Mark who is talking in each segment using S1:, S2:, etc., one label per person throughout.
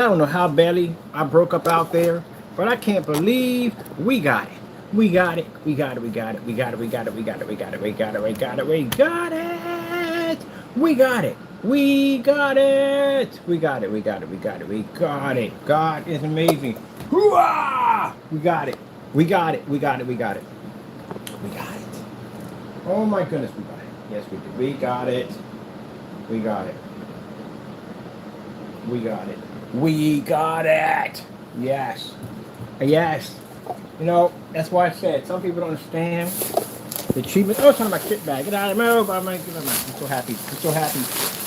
S1: don't know how badly I broke up out there, but I can't believe we got it. We got it. We got it. We got it. We got it. We got it. We got it. We got it. We got it. We got it. We got it. We got it. We got it. We got it. We got it. We got it. We got it. God is amazing. Hooah! We got it. We got it. We got it. We got it. We got it. Oh my goodness, we got it. Yes, we did. We got it. We got it. We got it. We got it. Yes. Yes. You know, that's why I said some people don't understand the achievement. Oh, it's on my kit bag. Get out of my mouth. I'm so happy. I'm so happy.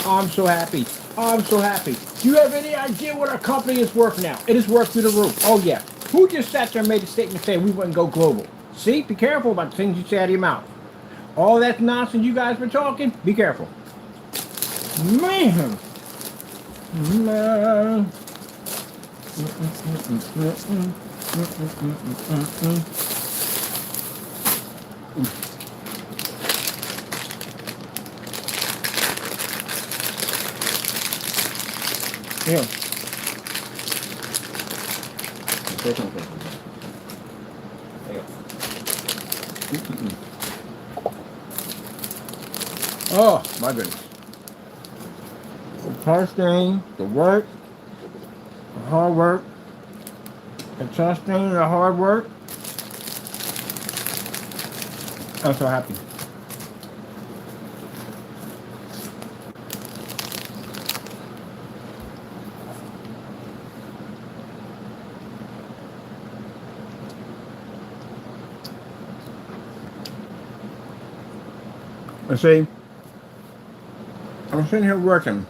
S1: I'm so happy. I'm so happy. Do you have any idea what our company is worth now? It is worth through the roof. Oh, yeah. Who just sat there and made a statement saying we wouldn't go global? See? Be careful about the things you say out of your mouth. All that nonsense you guys were talking, be careful. Man. Man. Yeah. There you go. Oh, my goodness. The testing, the work, the hard work, the testing, the hard work. I'm so happy. And see, I'm sitting here working,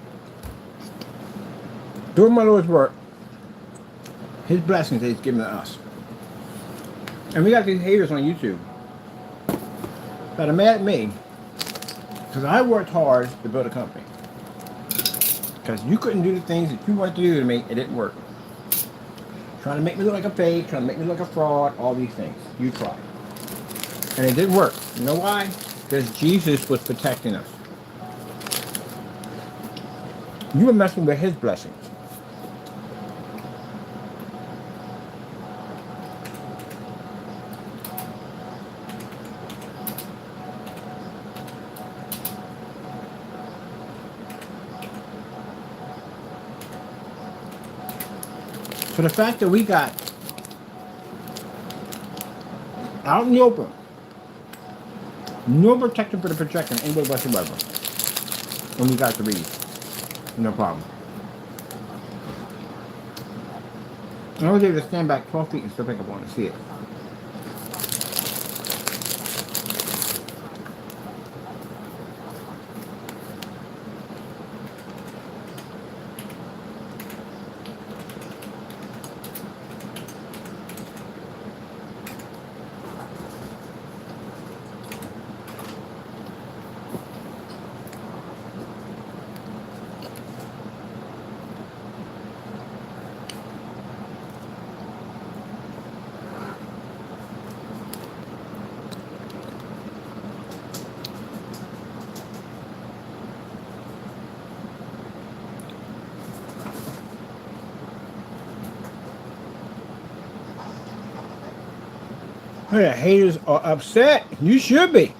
S1: doing my Lord's work, His blessings that He's given to us. And we got these haters on YouTube that are mad at me because I worked hard to build a company. Because you couldn't do the things that you wanted to do to me, it didn't work. Trying to make me look like a fake, trying to make me look like a fraud, all these things. You tried. And it didn't work. You know why? Because Jesus was protecting us. You were messing with His blessings. So the fact that we got out in the open, no protection for the projector anywhere whatsoever, and we got to read, no problem. I was able to stand back 12 feet and still pick up on and see it. The haters are upset. You should be.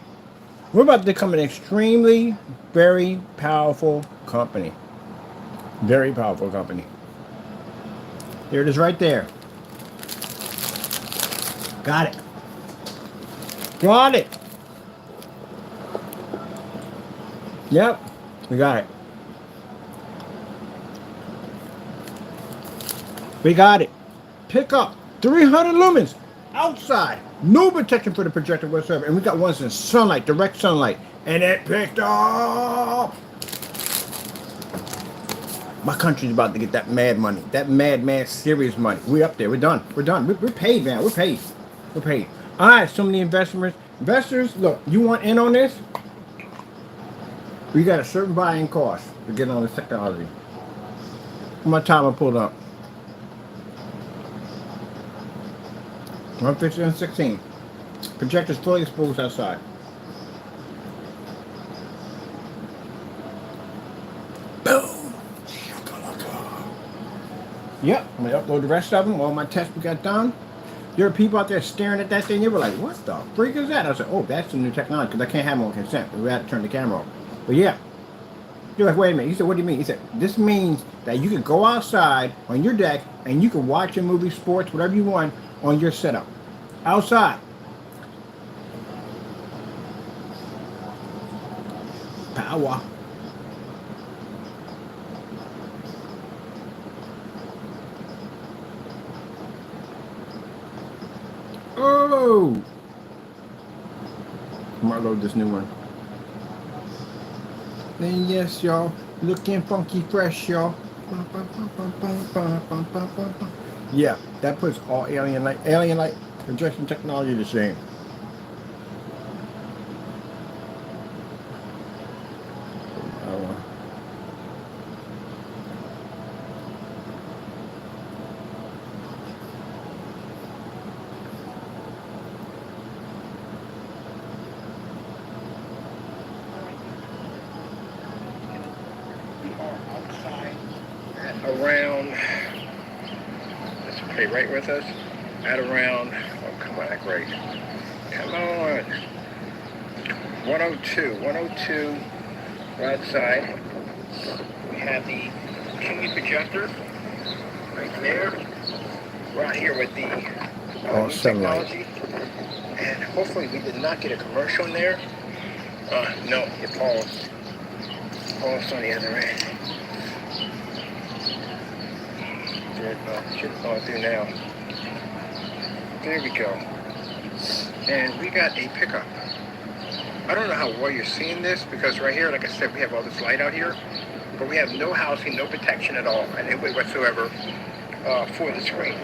S1: We're about to become an extremely, very powerful company. Very powerful company. There it is right there. Got it. Got it. Yep. We got it. We got it. Pick up 300 lumens outside. No protection for the projector whatsoever. And we got ones in sunlight, direct sunlight. And it picked up. My country's about to get that mad money. That mad serious money. We up there. We're done. We're done. We're paid, man. We're paid. We're paid. All right, so many investors, look, you want in on this? We got a certain buying cost to get on this technology. My timer pulled up. 150 and 16. Projectors fully exposed outside. Boom. Yep, I'm gonna upload the rest of them. All my tests we got done. There are people out there staring at that thing. They were like, "What the freak is that?" I was like, "Oh, that's the new technology because I can't have them on consent. We had to turn the camera off." But yeah, you're like, "Wait a minute." He said, "What do you mean?" He said, "This means that you can go outside on your deck and you can watch a movie, sports, whatever you want on your setup outside." Power. Oh! I might load this new one. And yes, y'all, looking funky fresh, y'all. Yeah, that puts all alien light projection technology to shame. Around, let's play right with us, at around, oh come on, that great, come on, 102, right side, we have the TV projector, right there, right here with the new technology, and hopefully we did not get a commercial in there, no, it paused on the other end. Should have gone through now. There we go. And we got a pickup. I don't know how well you're seeing this because right here, like I said, we have all this light out here, but we have no housing, no protection at all, in any way whatsoever for the screen.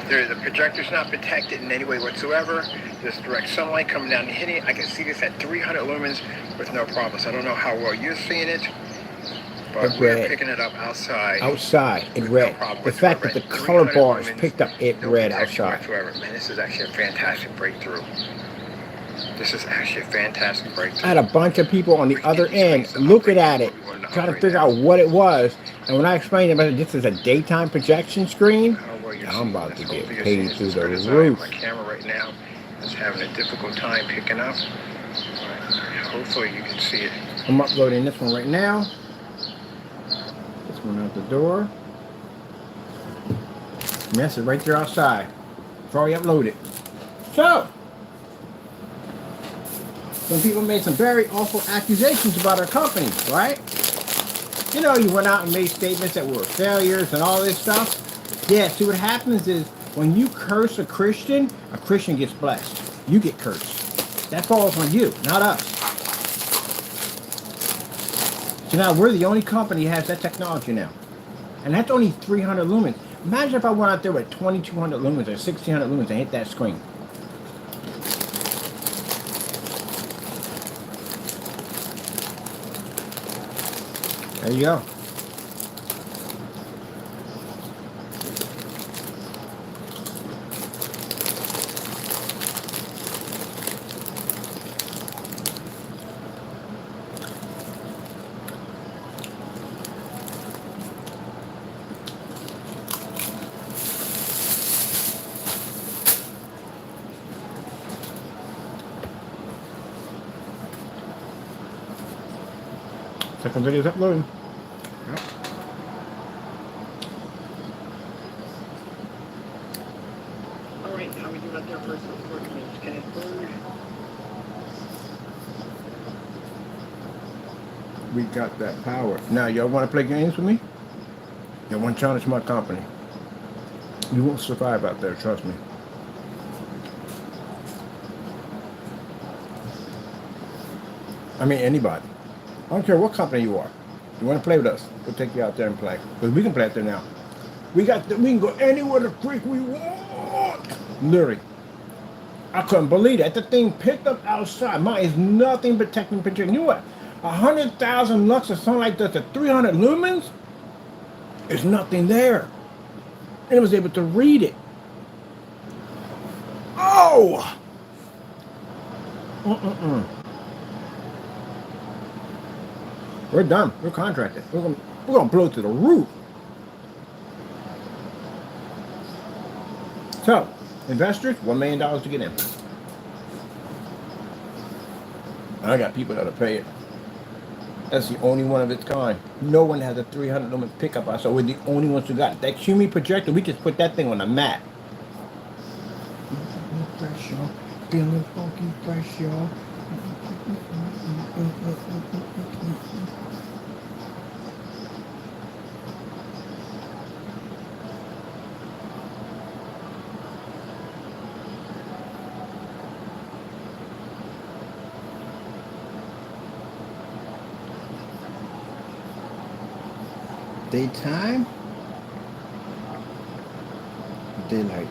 S1: The projector's not protected in any way whatsoever. There's direct sunlight coming down and hitting it. I can see this at 300 lumens with no problems. I don't know how well you're seeing it. But we're picking it up outside. Outside, it read. The fact that the color bars picked up, it read outside. Whatsoever. Man, this is actually a fantastic breakthrough. This is actually a fantastic breakthrough. I had a bunch of people on the other end looking at it, trying to figure out what it was. And when I explained about it, this is a daytime projection screen, I'm about to get paid through the roof. My camera right now is having a difficult time picking up. Hopefully you can see it. I'm uploading this one right now. One out the door. Message right there outside. It's already uploaded. So, some people made some very awful accusations about our company, right? You know, you went out and made statements that were failures and all this stuff. Yeah, see what happens is when you curse a Christian gets blessed. You get cursed. That falls on you, not us. So now we're the only company that has that technology now. And that's only 300 lumens. Imagine if I went out there with 2200 lumens or 1600 lumens and hit that screen. There you go. Second video is uploading. Yep. Alright, how we doing out there for some 4 minutes? Can it burn? We got that power. Now, y'all want to play games with me? Y'all want to challenge my company? You won't survive out there, trust me. I mean, anybody. I don't care what company you are. You want to play with us? We'll take you out there and play. Because we can play out there now. We can go anywhere the freak we want. Literally. I couldn't believe that. The thing picked up outside. Mine is nothing but technical picture. You know what? 100,000 lux of sunlight does to 300 lumens? There's nothing there. And it was able to read it. Oh! We're done. We're contracted. We're gonna blow to the roof. So, investors, $1 million to get in. I got people that'll pay it. That's the only one of its kind. No one has a 300 lumen pickup outside. We're the only ones who got it. That QME projector, we just put that thing on the mat. Pressure, feeling funky pressure. Daytime, daylight.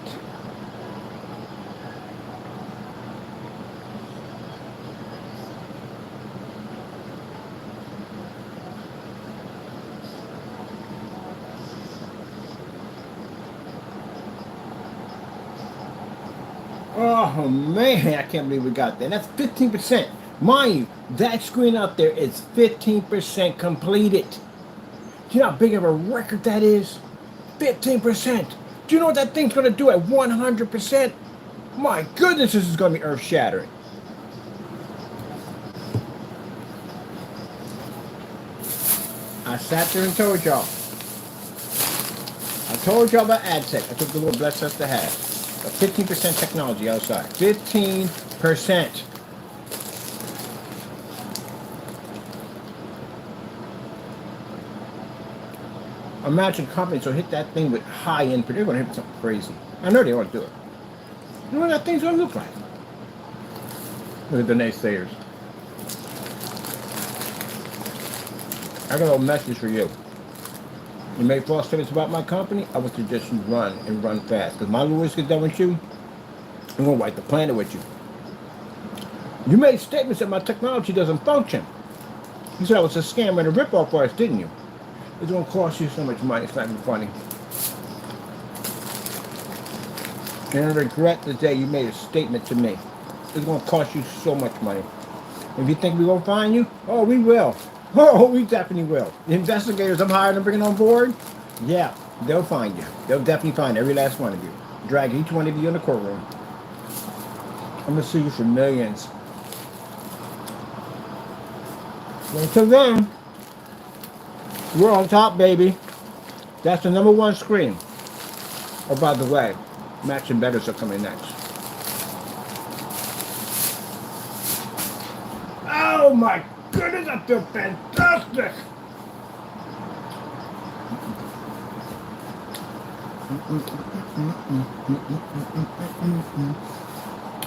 S1: Oh man, I can't believe we got that. That's 15%. Mind you, that screen out there is 15% completed. Do you know how big of a record that is? 15%. Do you know what that thing's going to do at 100%? My goodness, this is going to be earth-shattering. I sat there and told y'all. I told y'all about AdTech. I took the little bless us to have. A 15% technology outside. 15%. Imagine companies will hit that thing with high-end, but they're going to hit something crazy. I know they want to do it. You know what that thing's going to look like? Look at the naysayers. I got a little message for you. You make false statements about my company, I would suggest you run and run fast. Because my lawyers get done with you, I'm going to wipe the planet with you. You made statements that my technology doesn't function. You said I was a scam and a ripoff for us, didn't you? It's going to cost you so much money, it's not even funny. And I regret the day you made a statement to me. It's going to cost you so much money. If you think we won't find you, oh, we will. Oh, we definitely will. The investigators I'm hiring and bringing on board, yeah, they'll find you. They'll definitely find every last one of you. Drag each one of you in the courtroom. I'm going to sue you for millions. Well, until then, we're on top, baby. That's the #1 screen. Oh, by the way, matching betters are coming next. Oh my goodness, I feel fantastic.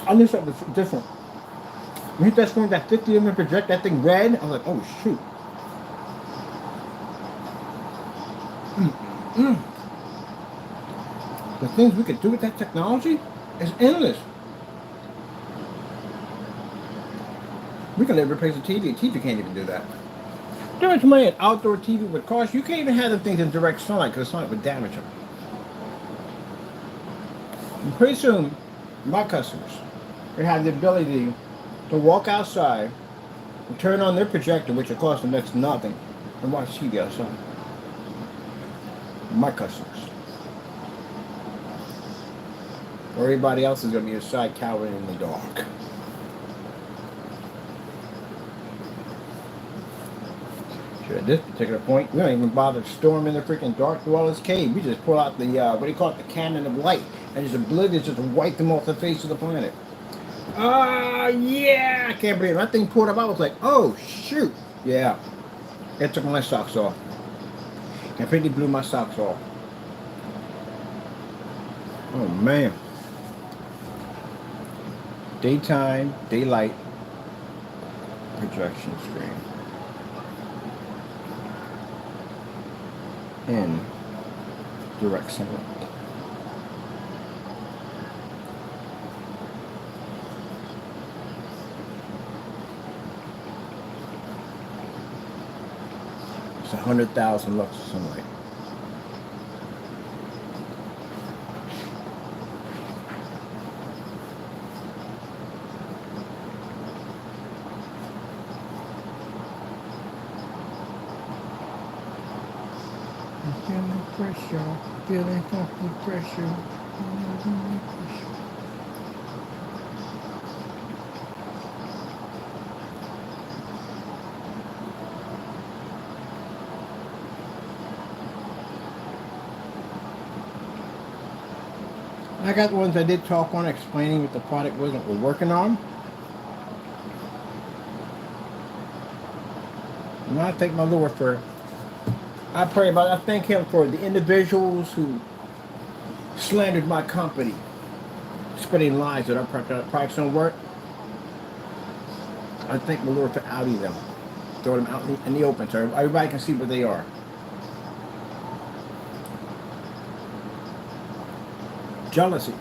S1: I knew something was different. When you hit that screen, that 50 lumen project, that thing red, I was like, oh shoot. The things we could do with that technology is endless. We can literally replace a TV. A TV can't even do that. How much money an outdoor TV would cost? You can't even have them things in direct sunlight because the sunlight would damage them. And pretty soon, my customers will have the ability to walk outside and turn on their projector, which will cost them next to nothing, and watch TV outside. My customers. Or everybody else is going to be inside cowering in the dark. Sure, at this particular point, we don't even bother storming the freaking dark through all this cave. We just pull out the, what do you call it, the cannon of light, and just oblivious, just wipe them off the face of the planet. Yeah, I can't believe it. That thing pulled up, I was like, oh, shoot. Yeah, it took my socks off. Completely blew my socks off. Oh, man. Daytime, daylight, projection screen. In direct sunlight. It's 100,000 lux of sunlight. Feeling pressure, feeling funky pressure. I got the ones I did talk on, explaining what the product was that we're working on. And I thank my Lord for, I thank Him for the individuals who slandered my company, spreading lies that our products don't work. I thank the Lord for outing them, throwing them out in the open so everybody can see what they are. Jealousy.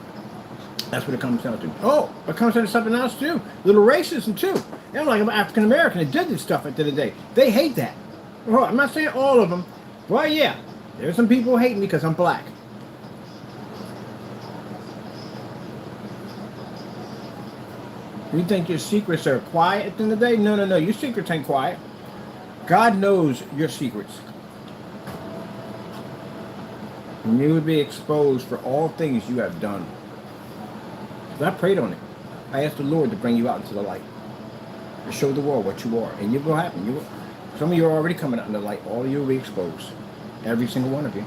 S1: That's what it comes down to. Oh, it comes down to something else too. Little racism too. They're like African American that did this stuff at the end of the day. They hate that. Well, I'm not saying all of them. Well, yeah, there's some people who hate me because I'm black. You think your secrets are quiet at the end of the day? No, no, no. Your secrets ain't quiet. God knows your secrets. And you would be exposed for all things you have done. I prayed on it. I asked the Lord to bring you out into the light. To show the world what you are. And it will happen. Some of you are already coming out in the light. All of you will be exposed. Every single one of you.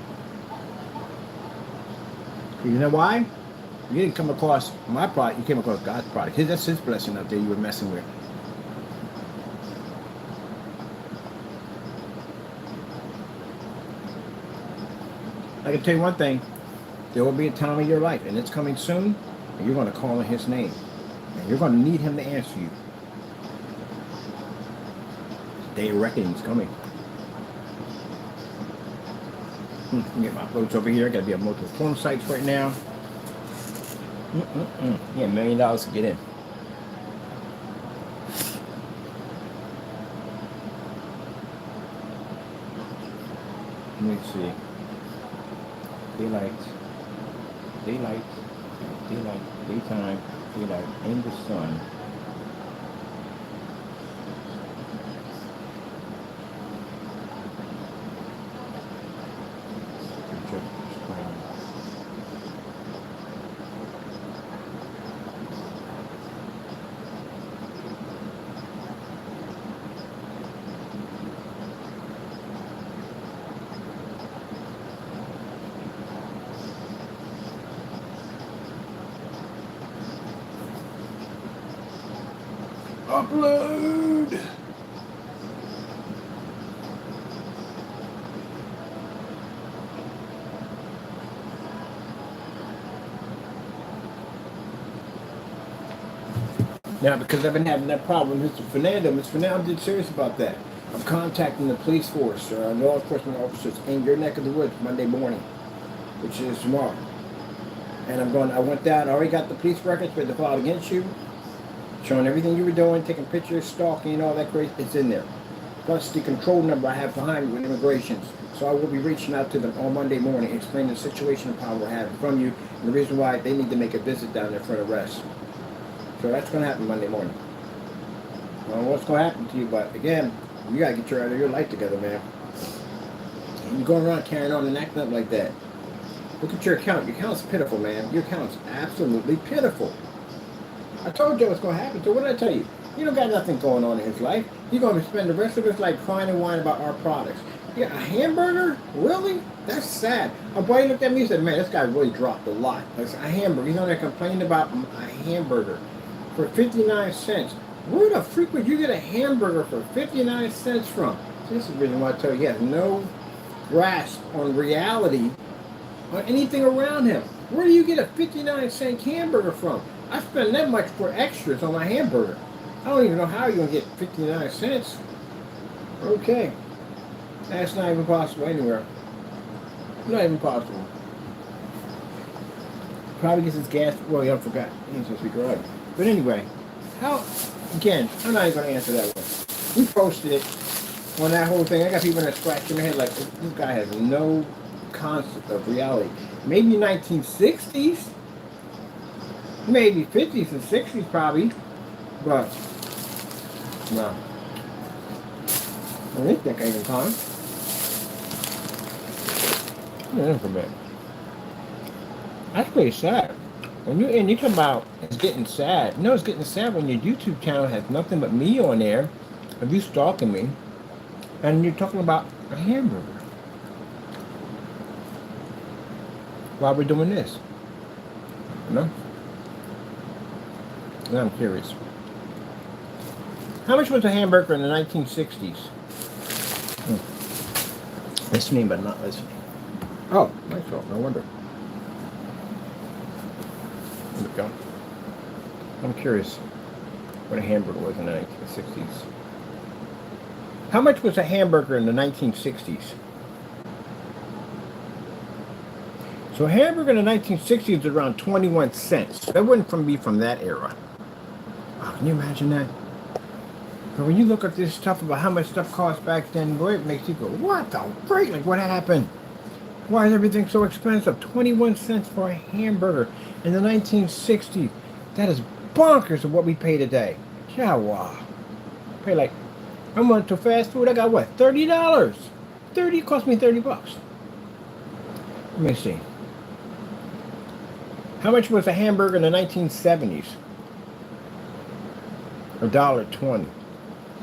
S1: You know why? You didn't come across my product. You came across God's product. That's His blessing up there you were messing with. I can tell you one thing. There will be a time in your life, and it's coming soon, and you're going to call on His name. And you're going to need Him to answer you. The day of reckoning is coming. Get my uploads over here. I got to be on multiple porn sites right now. Yeah, $1 million to get in. Let me see. Daylight, daylight, daylight, daytime, daylight, in the sun. Upload! Now, because I've been having that problem with Mr. Fernando did serious about that. I'm contacting the police force, law enforcement officers in your neck of the woods Monday morning, which is tomorrow. And I went down, I already got the police records for the file against you, showing everything you were doing, taking pictures, stalking, and all that crazy. It's in there. Plus the control number I have behind me with immigrations. So I will be reaching out to them on Monday morning, explaining the situation of how we're having from you, and the reason why they need to make a visit down there for an arrest. So that's going to happen Monday morning. I don't know what's going to happen to you, but again, you got to get your life together, man. And you're going around carrying on and acting up like that. Look at your account. Your account's pitiful, man. Your account's absolutely pitiful. I told you what's going to happen to. What did I tell you? You don't got nothing going on in his life. You're going to spend the rest of his life crying and whining about our products. Yeah, a hamburger? Really? That's sad. My buddy looked at me and said, man, this guy really dropped a lot. That's a hamburger. He's on there complaining about a hamburger for 59 cents. Where the freak would you get a hamburger for 59 cents from? This is the reason why I tell you, he has no grasp on reality, on anything around him. Where do you get a 59-cent hamburger from? I spend that much for extras on my hamburger. I don't even know how you're going to get 59 cents. Okay. That's not even possible anywhere. Not even possible. Probably gets his gas. Well, yeah, I forgot. He ain't supposed to be garage. But anyway, again, I'm not even going to answer that one. We posted it on that whole thing. I got people that scratching their head like, this guy has no concept of reality. Maybe 1960s. Maybe 50s and 60s probably. But, no. I think that ain't in time. Yeah, for a bit. That's pretty sad. When you come about, it's getting sad. No, it's getting sad when your YouTube channel has nothing but me on there, of you stalking me, and you're talking about a hamburger while we're doing this. You know? Now I'm curious. How much was a hamburger in the 1960s? Listening but not listening. Oh, nice fault. No wonder. There we go. I'm curious what a hamburger was in the 1960s. How much was a hamburger in the 1960s? So a hamburger in the 1960s was around 21 cents. That wouldn't be from that era. Oh, can you imagine that? But when you look at this stuff about how much stuff cost back then, boy, it makes you go, what the freak? Like, what happened? Why is everything so expensive? 21 cents for a hamburger in the 1960s. That is bonkers of what we pay today. Yeah, wow. Pay like, I went to fast food, I got what, $30? 30 cost me 30 bucks. Let me see. How much was a hamburger in the 1970s? $1.20.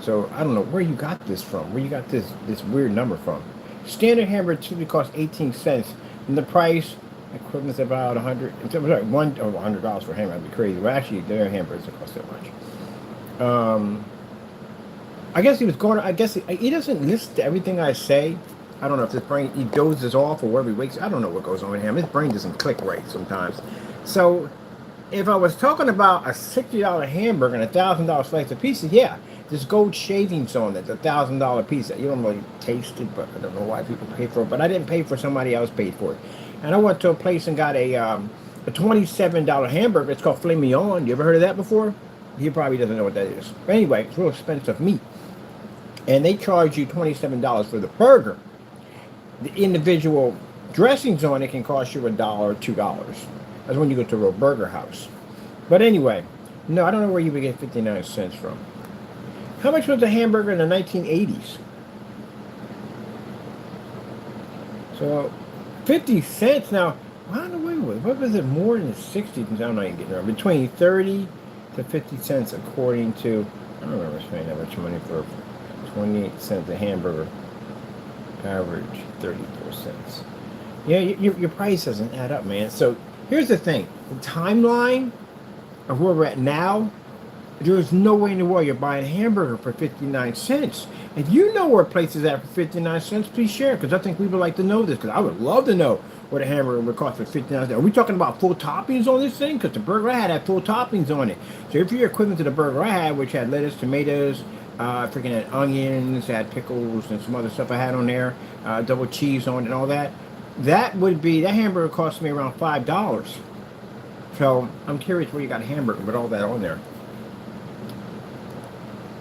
S1: So I don't know where you got this from. Where you got this weird number from? Standard hamburger typically costs 18 cents, and the price equivalent is about $100. Sorry, $100 for a hamburger. That'd be crazy. Well, actually, their hamburgers don't cost that much. I guess he was going. I guess he doesn't listen to everything I say. I don't know if his brain, he dozes off or wherever he wakes. I don't know what goes on with him. His brain doesn't click right sometimes. So if I was talking about a $60 hamburger and a $1,000 slice of pizza, yeah, there's gold shavings on it, a $1,000 pizza. You don't really taste it, but I don't know why people pay for it. But I didn't pay for it, somebody else paid for it. And I went to a place and got a $27 hamburger. It's called filet mignon. You ever heard of that before? He probably doesn't know what that is. But anyway, it's real expensive meat. And they charge you $27 for the burger. The individual dressings on it can cost you $1 or $2. That's when you go to a real burger house. But anyway, no, I don't know where you would get 59 cents from. How much was a hamburger in the 1980s? So, 50 cents. Now, I don't know, what was it more in the 60s? I'm not even getting around. Between 30 to 50 cents according to, I don't remember spending that much money for 28 cents a hamburger. Average 34 cents. Yeah, your price doesn't add up, man. So here's the thing. The timeline of where we're at now, there's no way in the world you're buying a hamburger for 59 cents. If you know where a place is at for 59 cents, please share, because I think we would like to know this, because I would love to know what a hamburger would cost for 59 cents. Are we talking about full toppings on this thing? Because the burger I had full toppings on it. So if you're equivalent to the burger I had, which had lettuce, tomatoes, freaking had onions, had pickles, and some other stuff I had on there, double cheese on it and all that, that hamburger cost me around $5. So I'm curious where you got a hamburger with all that on there.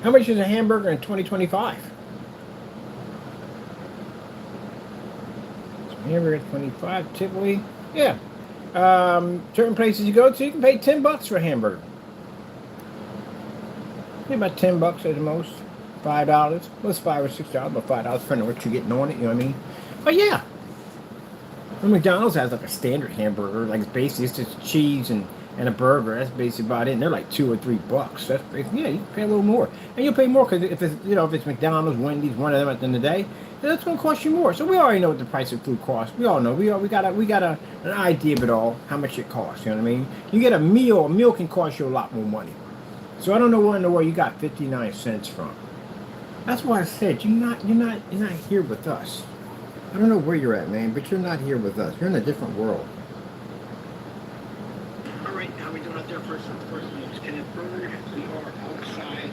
S1: How much is a hamburger in 2025? So hamburger 25 typically, yeah. Certain places you go to, you can pay $10 for a hamburger. Maybe about $10 at the most. $5. Well, it's $5 or $6, but $5 depending on what you're getting on it. You know what I mean? But yeah, and McDonald's has like a standard hamburger, like it's basically it's just cheese and a burger. That's basically about it. And they're like $2 or $3. That's yeah, you can pay a little more, and you'll pay more because if it's McDonald's, Wendy's, one of them at the end of the day, then that's going to cost you more. So we already know what the price of food costs. We all know. We got an idea of it all, how much it costs. You know what I mean? You get a meal. A meal can cost you a lot more money. So I don't know where in the world you got 59 cents from. That's why I said you're not here with us. I don't know where you're at, man, but you're not here with us. You're in a different world. All right, how we doing out there? First name is Kenneth Berger. We are outside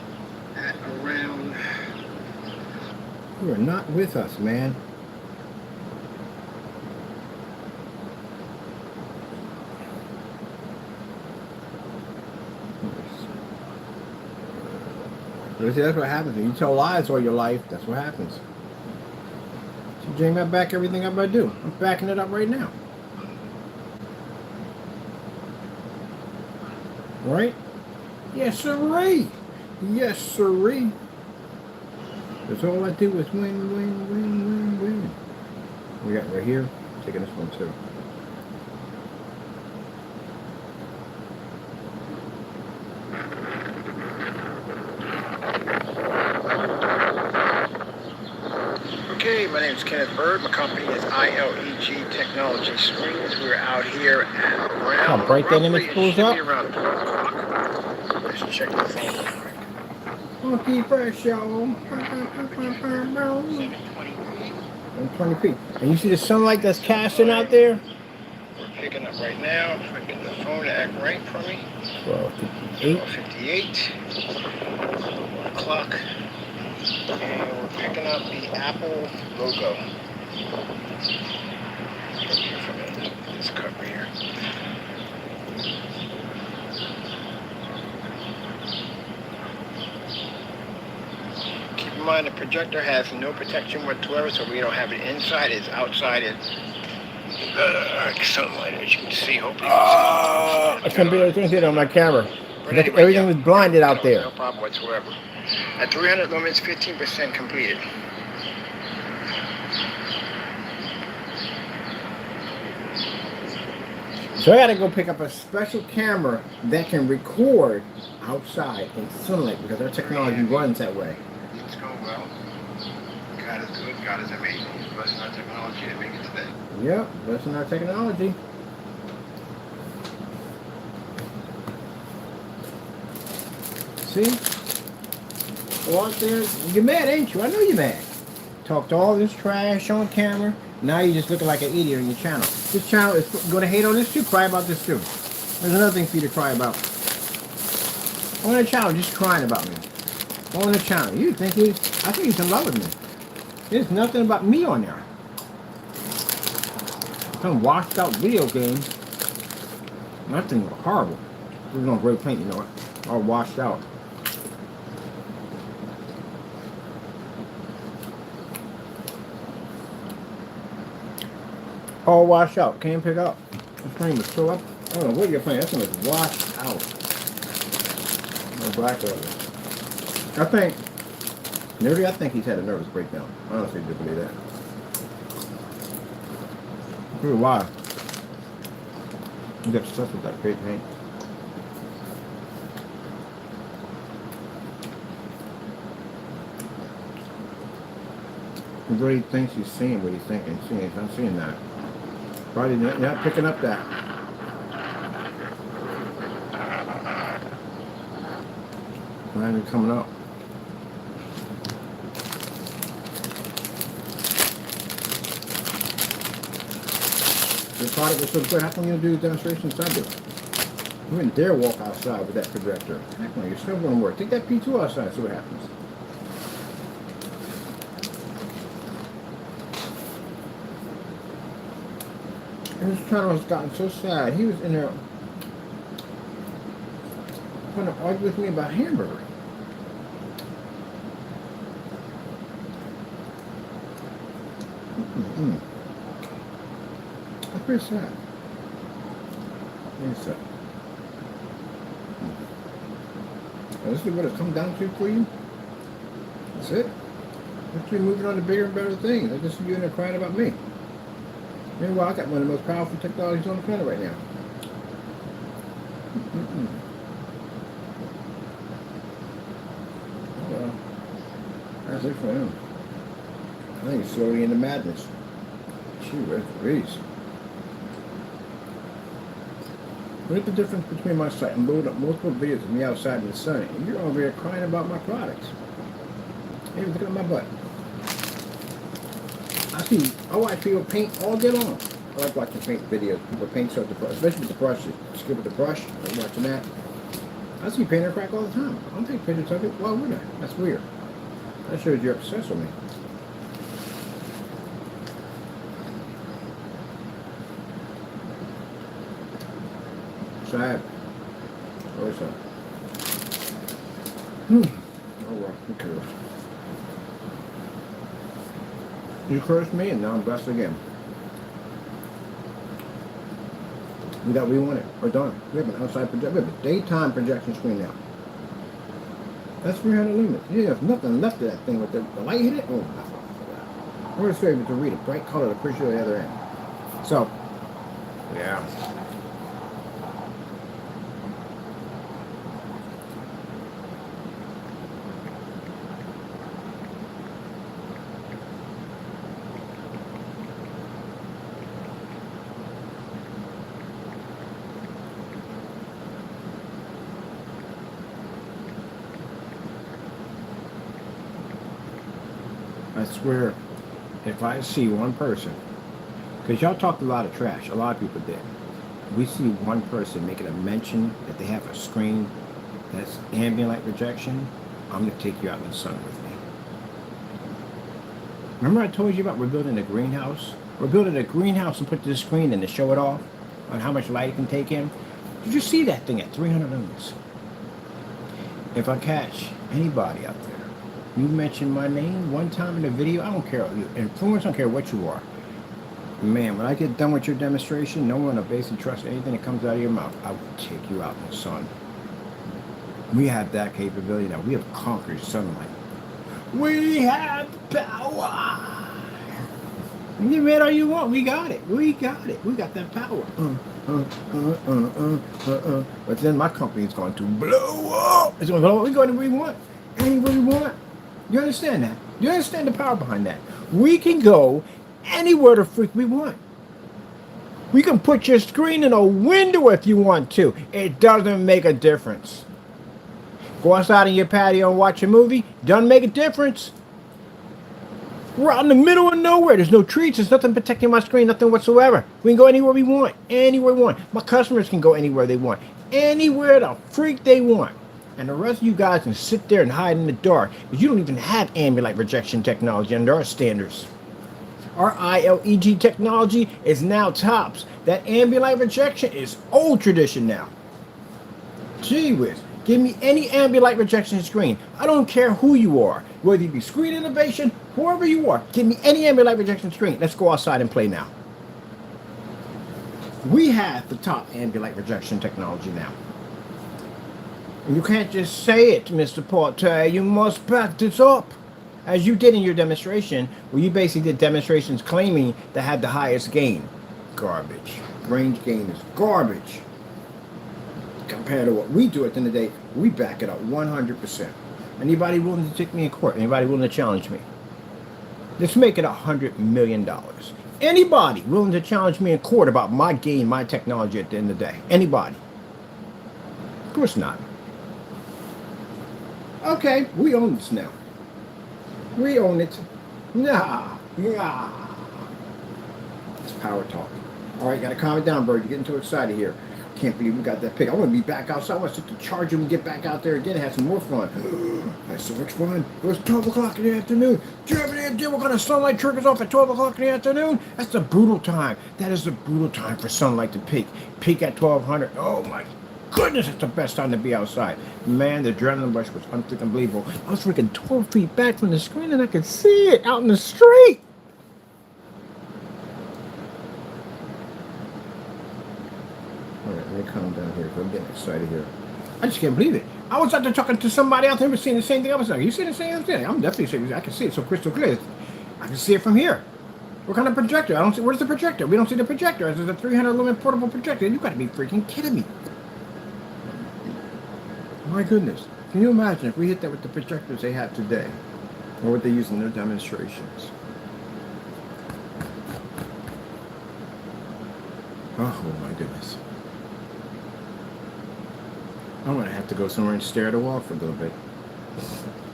S1: at around. You are not with us, man. That's what happens. When you tell lies all your life, that's what happens. So Jamie, I back everything up I do. I'm backing it up right now. Right? Yes, sirree. Yes, sirree. That's all I do is win, win, win, win, win. We got right here. Taking this one too. My name is Kenneth Bird. My company is ILEG Technology Screens. We're out here at around. How bright that image pulls up? Around 12 o'clock. Let's check this out. Funky fresh, y'all. 120 feet. And you see the sunlight that's casting out there? We're picking up right now. If I get the phone to act right for me. 12:58. 1 o'clock. And we're picking up the Apple logo. This cover here. Keep in mind the projector has no protection whatsoever, so we don't have it inside. It's outside. It's sunlight, as you can see. Hopefully, I can't see it on my camera. Anyway, everything was blinded out there. No problem whatsoever. At 300 lumens, 15% completed. So I gotta go pick up a special camera that can record outside in sunlight because our technology runs that way. It's going well. God is good. God is amazing. He's blessing our technology to make it today. Yep, blessing our technology. See? Go out there. You're mad, ain't you? I know you're mad. Talked all this trash on camera. Now you're just looking like an idiot on your channel. This channel is going to hate on this too. Cry about this too. There's another thing for you to cry about. On the channel, just crying about me. On the channel. You think I think he's in love with me. There's nothing about me on there. Some washed out video game. Nothing horrible. There's no great paint, you know it. All washed out. All washed out. Can't pick up. This thing was still up. I don't know what you're playing. That thing was washed out. No black over. I think he's had a nervous breakdown. I honestly do believe that. For a while. He got stuff with that great paint. He really thinks he's seeing what he's thinking. He's not seeing that. Probably not picking up that. Not even coming up. The product was so good. How come you don't do the demonstration inside there? You wouldn't dare walk outside with that projector. Heck no, you're still going to work. Take that P2 outside, see what happens. And this channel has gotten so sad. He was in there trying to argue with me about hamburger. That's pretty sad. Very sad. Now, this is what it's come down to for you? That's it? Let's be moving on to bigger and better things. I just see you in there crying about me. Meanwhile, I got one of the most powerful technologies on the planet right now. Well, that's it for him. I think he's slowly into madness. Gee, where's the breeze? Look at the difference between my site and load up multiple videos of me outside in the sun, and you're over here crying about my products. Hey, look at my butt. I watch people paint all day long. I like watching paint videos. People paint stuff with the brush, especially with the brush. Skip with the brush. I'm watching that. I see painter crack all the time. I don't take pictures of it. Why would I? That's weird. That shows you're obsessed with me. Sad. Very sad. Oh well, who cares? You cursed me, and now I'm blessed again. We got what we wanted. We're done. We have an outside project. We have a daytime projection screen now. That's 300 lumens. Yeah, there's nothing left of that thing with the light hit it. Oh, we're just able to read a bright color to push you to the other end. So, yeah. I swear, if I see one person, because y'all talked a lot of trash, a lot of people did. We see one person making a mention that they have a screen that's ambient light projection, I'm going to take you out in the sun with me. Remember I told you about we're building a greenhouse? We're building a greenhouse and put this screen in to show it off on how much light it can take in. Did you see that thing at 300 lumens? If I catch anybody out there, you mention my name one time in a video, I don't care. Influence, I don't care what you are. Man, when I get done with your demonstration, no one will basically trust anything that comes out of your mouth. I will take you out in the sun. We have that capability now. We have conquered sunlight. We have power. You man, all you want. We got it. We got it. We got that power. But then my company is going to blow up. It's going to blow up. We go anywhere we want. Anywhere we want. You understand that? You understand the power behind that? We can go anywhere the freak we want. We can put your screen in a window if you want to. It doesn't make a difference. Go outside in your patio and watch a movie. Doesn't make a difference. We're out in the middle of nowhere. There's no trees. There's nothing protecting my screen. Nothing whatsoever. We can go anywhere we want. Anywhere we want. My customers can go anywhere they want. Anywhere the freak they want. And the rest of you guys can sit there and hide in the dark. Because you don't even have ambient light projection technology under our standards. Our ILEG technology is now tops. That ambient light projection is old tradition now. Gee whiz. Give me any ambient light projection screen. I don't care who you are. Whether you be Screen Innovation, whoever you are. Give me any ambient light projection screen. Let's go outside and play now. We have the top ambient light projection technology now. And you can't just say it, Mr. Porter. You must back this up. As you did in your demonstration, where you basically did demonstrations claiming to have the highest gain. Garbage. Range gain is garbage. Compared to what we do at the end of the day, we back it up 100%. Anybody willing to take me in court? Anybody willing to challenge me? Let's make it $100 million. Anybody willing to challenge me in court about my gain, my technology at the end of the day? Anybody? Of course not. Okay, we own this now. We own it. Nah. It's power talk. All right, gotta calm it down, bro. You're getting too excited here. Can't believe we got that pick. I want to be back outside. I want to charge him and get back out there again and have some more fun. I had so much fun. It was 12 o'clock in the afternoon. Do you have any idea what kind of sunlight triggers off at 12 o'clock in the afternoon? That's the brutal time. That is the brutal time for sunlight to peak. Peak at 1200. Oh my goodness, it's the best time to be outside. Man, the adrenaline rush was unbelievable. I was freaking 12 feet back from the screen and I could see it out in the street. Let me calm down here. I'm getting excited here. I just can't believe it. I was out there talking to somebody out there who was seeing the same thing I was saying. You see the same thing? I'm definitely seeing it. I can see it so crystal clear. I can see it from here. What kind of projector? I don't see. Where's the projector? We don't see the projector. There's a 300 lumen portable projector. You got to be freaking kidding me. My goodness. Can you imagine if we hit that with the projectors they have today? Or what they use in their demonstrations? Oh my goodness. I'm going to have to go somewhere and stare at a wall for a little bit.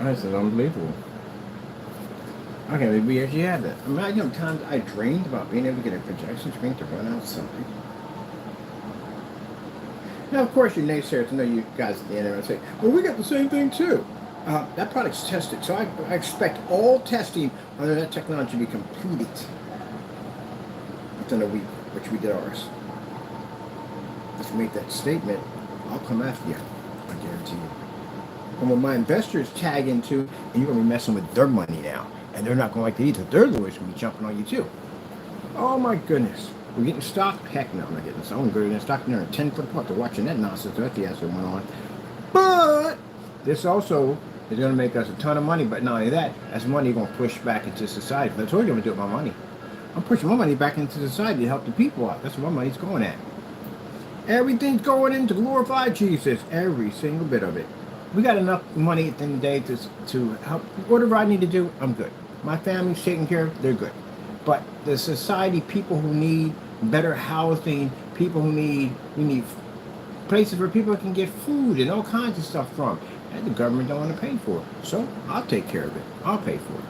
S1: This is unbelievable. I can't believe we actually had that. Imagine how many times I dreamed about being able to get a projection screen to run outside. Now, of course, your naysayers, I know you guys at the end are going to say, well, we got the same thing too. That product's tested, so I expect all testing under that technology to be completed within a week, which we did ours. If you make that statement, I'll come after you. I guarantee you. And when my investors tag into, and you're going to be messing with their money now, and they're not going to like to either. Their lawyers going to be jumping on you too. Oh my goodness. We're getting stock? Heck no, I'm not getting stock. I'm going to go to stock there in 10 foot apart. They're watching that nonsense that the ass went on. But this also is going to make us a ton of money. But not only that, that's money you're going to push back into society. That's what I'm going to do with my money. I'm pushing my money back into society to help the people out. That's what my money's going at. Everything's going in to glorify Jesus. Every single bit of it. We got enough money at the end of the day to help. Whatever I need to do, I'm good. My family's taken care of, they're good. But the society, people who need better housing, people who we need places where people can get food and all kinds of stuff from. And the government don't want to pay for it. So I'll take care of it. I'll pay for it.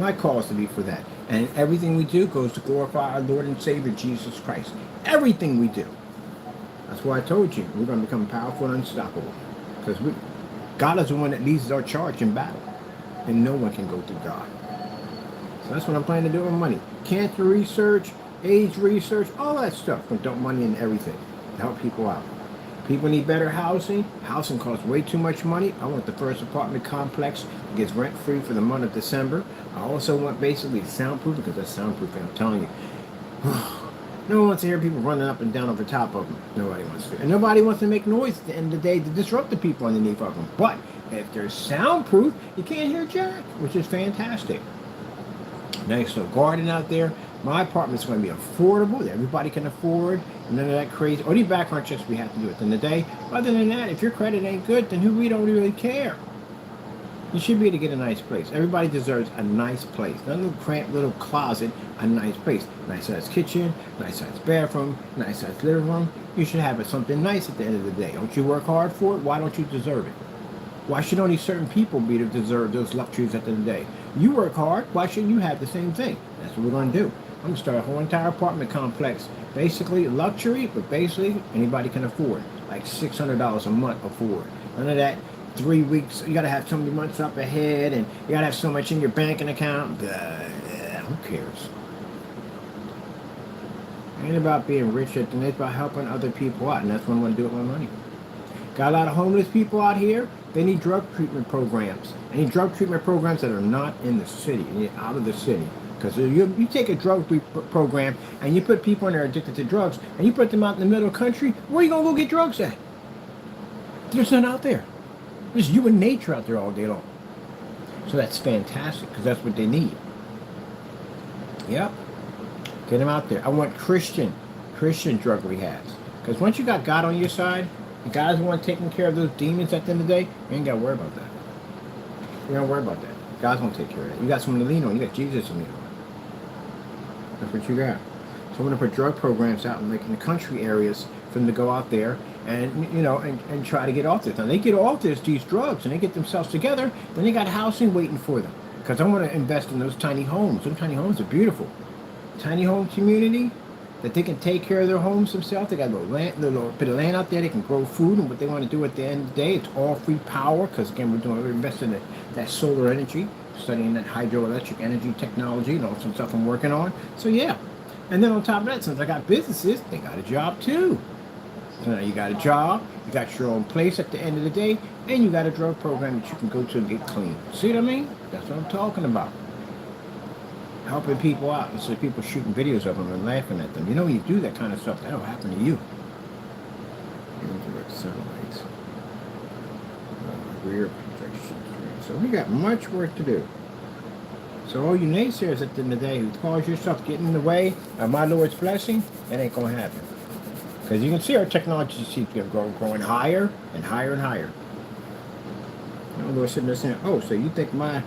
S1: My call is to be for that. And everything we do goes to glorify our Lord and Savior, Jesus Christ. Everything we do. That's why I told you, we're going to become powerful and unstoppable. Because God is the one that leads our charge in battle. And no one can go through God. So that's what I'm planning to do with money. Cancer research, AIDS research, all that stuff. But dump money in everything to help people out. People need better housing. Housing costs way too much money. I want the first apartment complex that gets rent-free for the month of December. I also want basically soundproof, because that's soundproofing, I'm telling you. No one wants to hear people running up and down over top of them. Nobody wants to. And nobody wants to make noise at the end of the day to disrupt the people underneath of them. But if they're soundproof, you can't hear jack, which is fantastic. Nice little garden out there. My apartment's going to be affordable, that everybody can afford. None of that crazy. Only background checks we have to do at the end of the day. Other than that, if your credit ain't good, then we don't really care. You should be able to get a nice place. Everybody deserves a nice place. Not a little cramped little closet, a nice place. Nice size kitchen, nice size bathroom, nice size living room. You should have something nice at the end of the day. Don't you work hard for it? Why don't you deserve it? Why should only certain people be to deserve those luxuries at the end of the day? You work hard, why shouldn't you have the same thing? That's what we're going to do. I'm going to start a whole entire apartment complex. Basically luxury, but basically anybody can afford. Like $600 a month afford. None of that 3 weeks, you got to have so many months up ahead, and you got to have so much in your banking account. Who cares? It ain't about being rich, it's about helping other people out, and that's what I'm going to do with my money. Got a lot of homeless people out here. They need drug treatment programs. They need drug treatment programs that are not in the city, out of the city. Because you take a drug program and you put people in there addicted to drugs, and you put them out in the middle of the country, where are you going to go get drugs at? There's none out there. There's human nature out there all day long. So that's fantastic, because that's what they need. Yep. Get them out there. I want Christian drug rehabs. Because once you got God on your side, and God's the one taking care of those demons at the end of the day, you ain't got to worry about that. You don't worry about that. God's going to take care of that. You got someone to lean on. You got Jesus to lean on. That's what you got. So I'm going to put drug programs out in the country areas for them to go out there and, and try to get off this. Now, they get off these drugs, and they get themselves together, then they got housing waiting for them. Because I want to invest in those tiny homes. Those tiny homes are beautiful. Tiny home community that they can take care of their homes themselves. They got a little bit of land out there. They can grow food, and what they want to do at the end of the day, it's all free power. Because again, we're investing in that solar energy, studying that hydroelectric energy technology, some stuff I'm working on. So yeah, and then on top of that, since I got businesses, they got a job too. So now you got a job, you got your own place at the end of the day, and you got a drug program that you can go to and get clean. See what I mean? That's what I'm talking about. Helping people out instead of people shooting videos of them and laughing at them. When you do that kind of stuff, that'll happen to you. Indirect satellites. Rear projections. So we got much work to do. So all you naysayers at the end of the day who cause yourself getting in the way of my Lord's blessing, that ain't going to happen. Because you can see our technology keeps growing higher and higher and higher. We're sitting there saying, oh, so you think my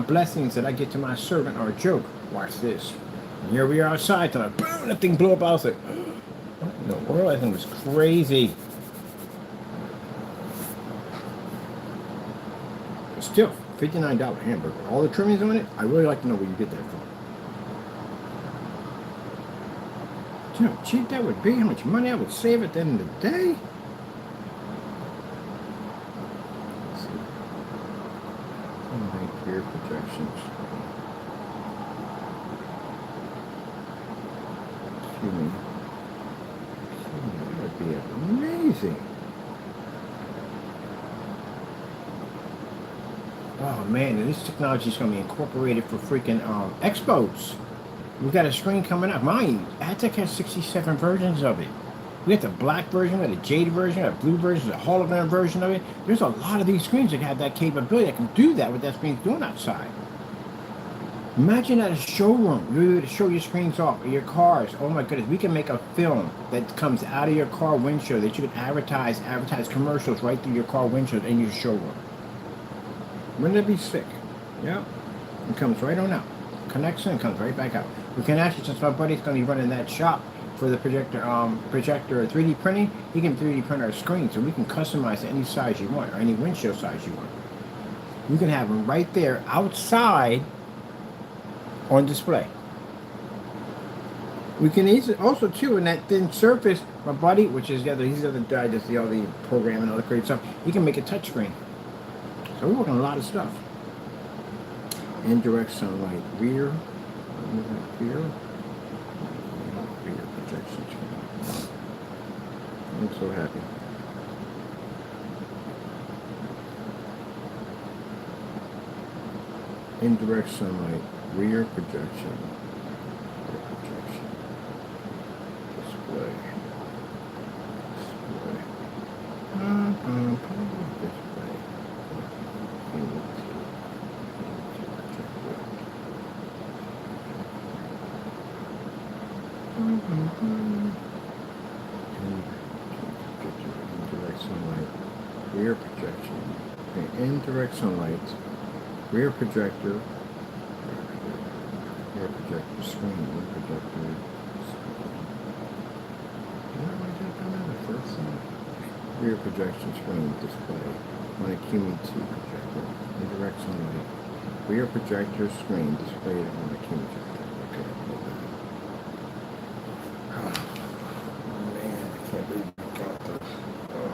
S1: blessings that I get to my servant are a joke? Watch this. And here we are outside, boom, that thing blew up. I was like, what in the world? That thing was crazy. But still, $59 hamburger. All the trimmings on it, I really like to know where you get that from. Do you know how cheap that would be? How much money I would save at the end of the day? Rear projections. Excuse me. That would be amazing. Oh man, and this technology is going to be incorporated for freaking expos. We got a screen coming up. Mine, Atec has 67 versions of it. We got the black version, we got the jade version, we got the blue version, the hologram version of it. There's a lot of these screens that have that capability that can do that, what that screen's doing outside. Imagine at a showroom, you're able to show your screens off, or your cars. Oh my goodness, we can make a film that comes out of your car windshield that you can advertise commercials right through your car windshield in your showroom. Wouldn't it be sick? Yeah. It comes right on out. Connects in, comes right back out. We can actually, since my buddy's going to be running that shop for the projector 3D printing, he can 3D print our screen, so we can customize it any size you want, or any windshield size you want. You can have them right there outside on display. We can easily also too in that thin surface. My buddy, which is the other, he's the other guy, does all the programming and all the great stuff. He can make a touchscreen. So we're working on a lot of stuff. Indirect sunlight, rear projection. I'm so happy. Indirect sunlight, rear projection. Display. Indirect sunlight, rear projection. Okay, indirect sunlight, rear projector, screen, rear projector. Rear projection screen display on a QME2 projector. Indirect sunlight. Rear projector screen displayed on a QME2 projector. Okay, hold on. Oh man, I can't believe we got this. Oh,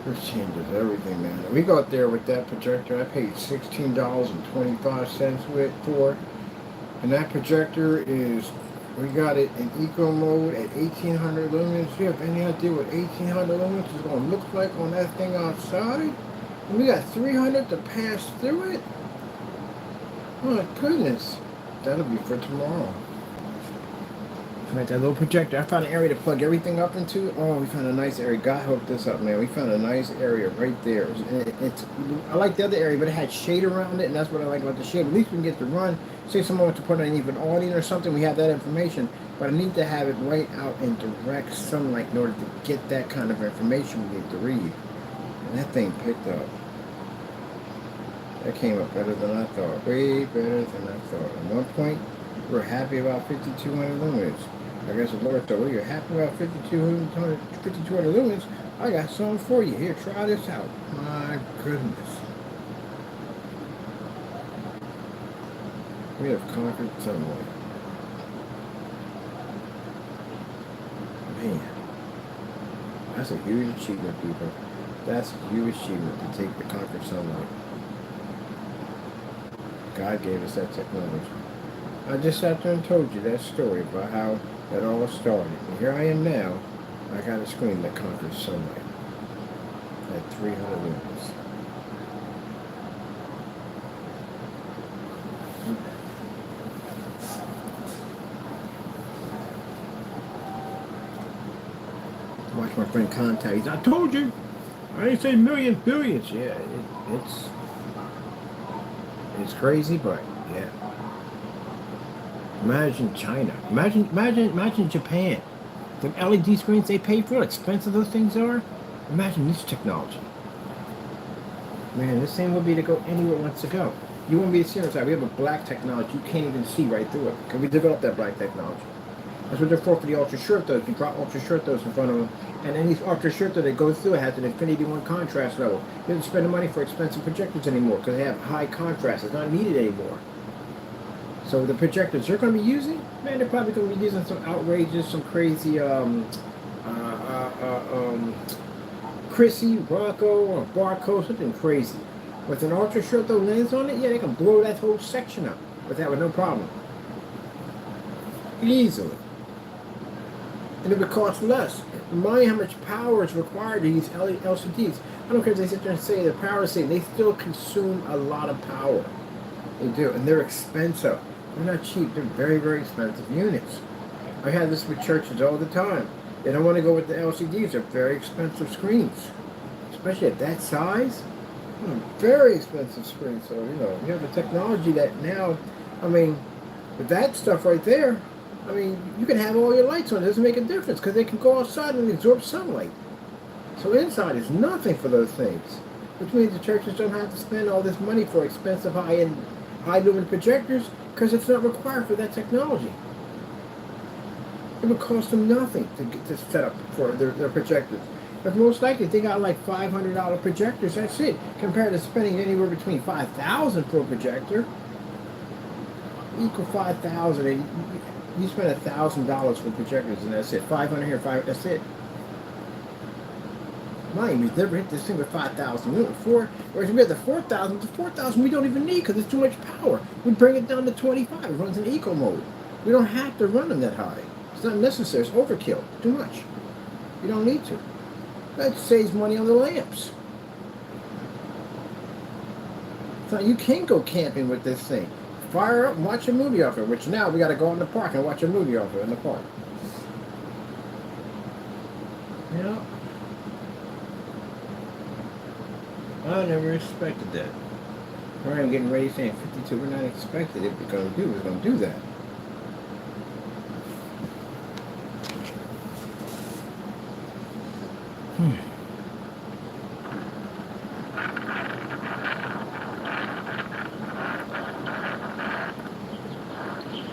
S1: this changes everything, man. We got there with that projector. I paid $16.25 for it. And that projector is, we got it in eco mode at 1800 lumens. Do you have any idea what 1800 lumens is going to look like on that thing outside? And we got 300 to pass through it? Oh my goodness. That'll be for tomorrow. Right, that little projector. I found an area to plug everything up into. Oh, we found a nice area. God hooked this up, man. We found a nice area right there. I like the other area, but it had shade around it, and that's what I like about the shade. At least we can get to run. Say someone wants to put on even awning or something, we have that information. But I need to have it right out in direct sunlight in order to get that kind of information we need to read. And that thing picked up. That came up better than I thought. Way better than I thought. At one point, we were happy about 5200 lumens. I guess the Lord thought, well, you're happy about 5200 lumens. I got something for you. Here, try this out. My goodness. We have conquered sunlight. Man, that's a huge achievement, people. That's a huge achievement to take the conquered sunlight. God gave us that technology. I just sat there and told you that story about how that all started. And here I am now. I got a screen that conquers sunlight at 300 lumens. Watch my friend contact. He's, I told you. I didn't say millions, billions. Yeah, it's crazy, but yeah. Imagine China. Imagine Japan. The LED screens they pay for, how expensive those things are. Imagine this technology. Man, this thing will be to go anywhere it wants to go. You won't be serious. We have a black technology. You can't even see right through it. Can we develop that black technology? That's what they're for the ultra short those. You drop ultra short those in front of them. And any ultra short that goes through it has an infinity 1 contrast level. You don't spend the money for expensive projectors anymore because they have high contrast. It's not needed anymore. So the projectors they're going to be using, man, they're probably going to be using some outrageous, some crazy, Chrissy, Bronco, or Barco, something crazy. With an ultra short though lens on it, yeah, they can blow that whole section up with no problem. Easily. And it would cost less. Mind how much power is required to use LCDs. I don't care if they sit there and say the power saving, they still consume a lot of power. They do, and they're expensive. They're not cheap. They're very, very expensive units. I have this with churches all the time. They don't want to go with the LCDs. They're very expensive screens, especially at that size. Very expensive screens. So you have the technology that now, with that stuff right there, you can have all your lights on. It doesn't make a difference because they can go outside and absorb sunlight. So inside is nothing for those things, which means the churches don't have to spend all this money for expensive high-end, high-lumen projectors because it's not required for that technology. It would cost them nothing to get this set up for their projectors. But most likely they got like $500 projectors. That's it. Compared to spending anywhere between $5,000 for a projector. equal 5,000, and you spend $1,000 for projectors, and that's it. 500 here, five. That's it. Mind, we've never hit this thing with 5,000. We went 4. Whereas we had the 4,000. The 4,000 we don't even need because it's too much power. We bring it down to 25. It runs in eco mode. We don't have to run them that high. It's not necessary. It's overkill. Too much. You don't need to. That saves money on the lamps. So you can go camping with this thing. Fire up and watch a movie off it, which now we got to go in the park and watch a movie off it in the park. You know? I never expected that. All right, I'm getting ready saying 52. We're not expected it because we was going to do that.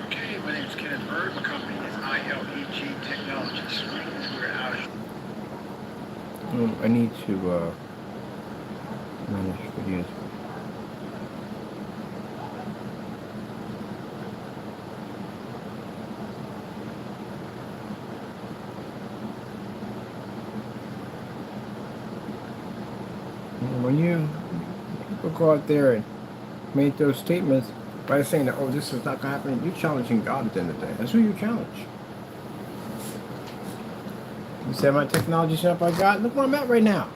S2: Okay, my name is Kenneth Bird. My company is ILEG Technologies. We're out of...
S1: I need to manage videos. When you go out there and make those statements by saying that, oh, this is not going to happen, you're challenging God at the end of the day. That's who you challenge. You said my technology is not by God. Look where I'm at right now.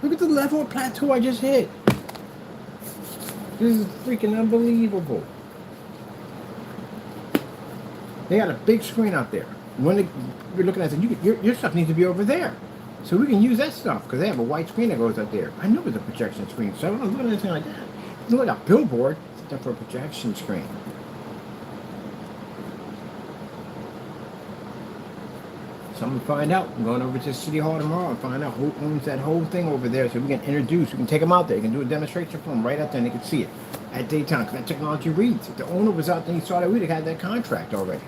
S1: Look at the level of plateau I just hit. This is freaking unbelievable. They got a big screen out there. When you're looking at it, your stuff needs to be over there. So we can use that stuff because they have a white screen that goes up there. I know it's a projection screen, so I don't look at anything like that. It's not like a billboard. It's done for a projection screen. So I'm going to find out. I'm going over to City Hall tomorrow and find out who owns that whole thing over there so we can introduce. We can take them out there. You can do a demonstration for them right out there and they can see it at daytime because that technology reads. If the owner was out there and he saw that, we'd have had that contract already.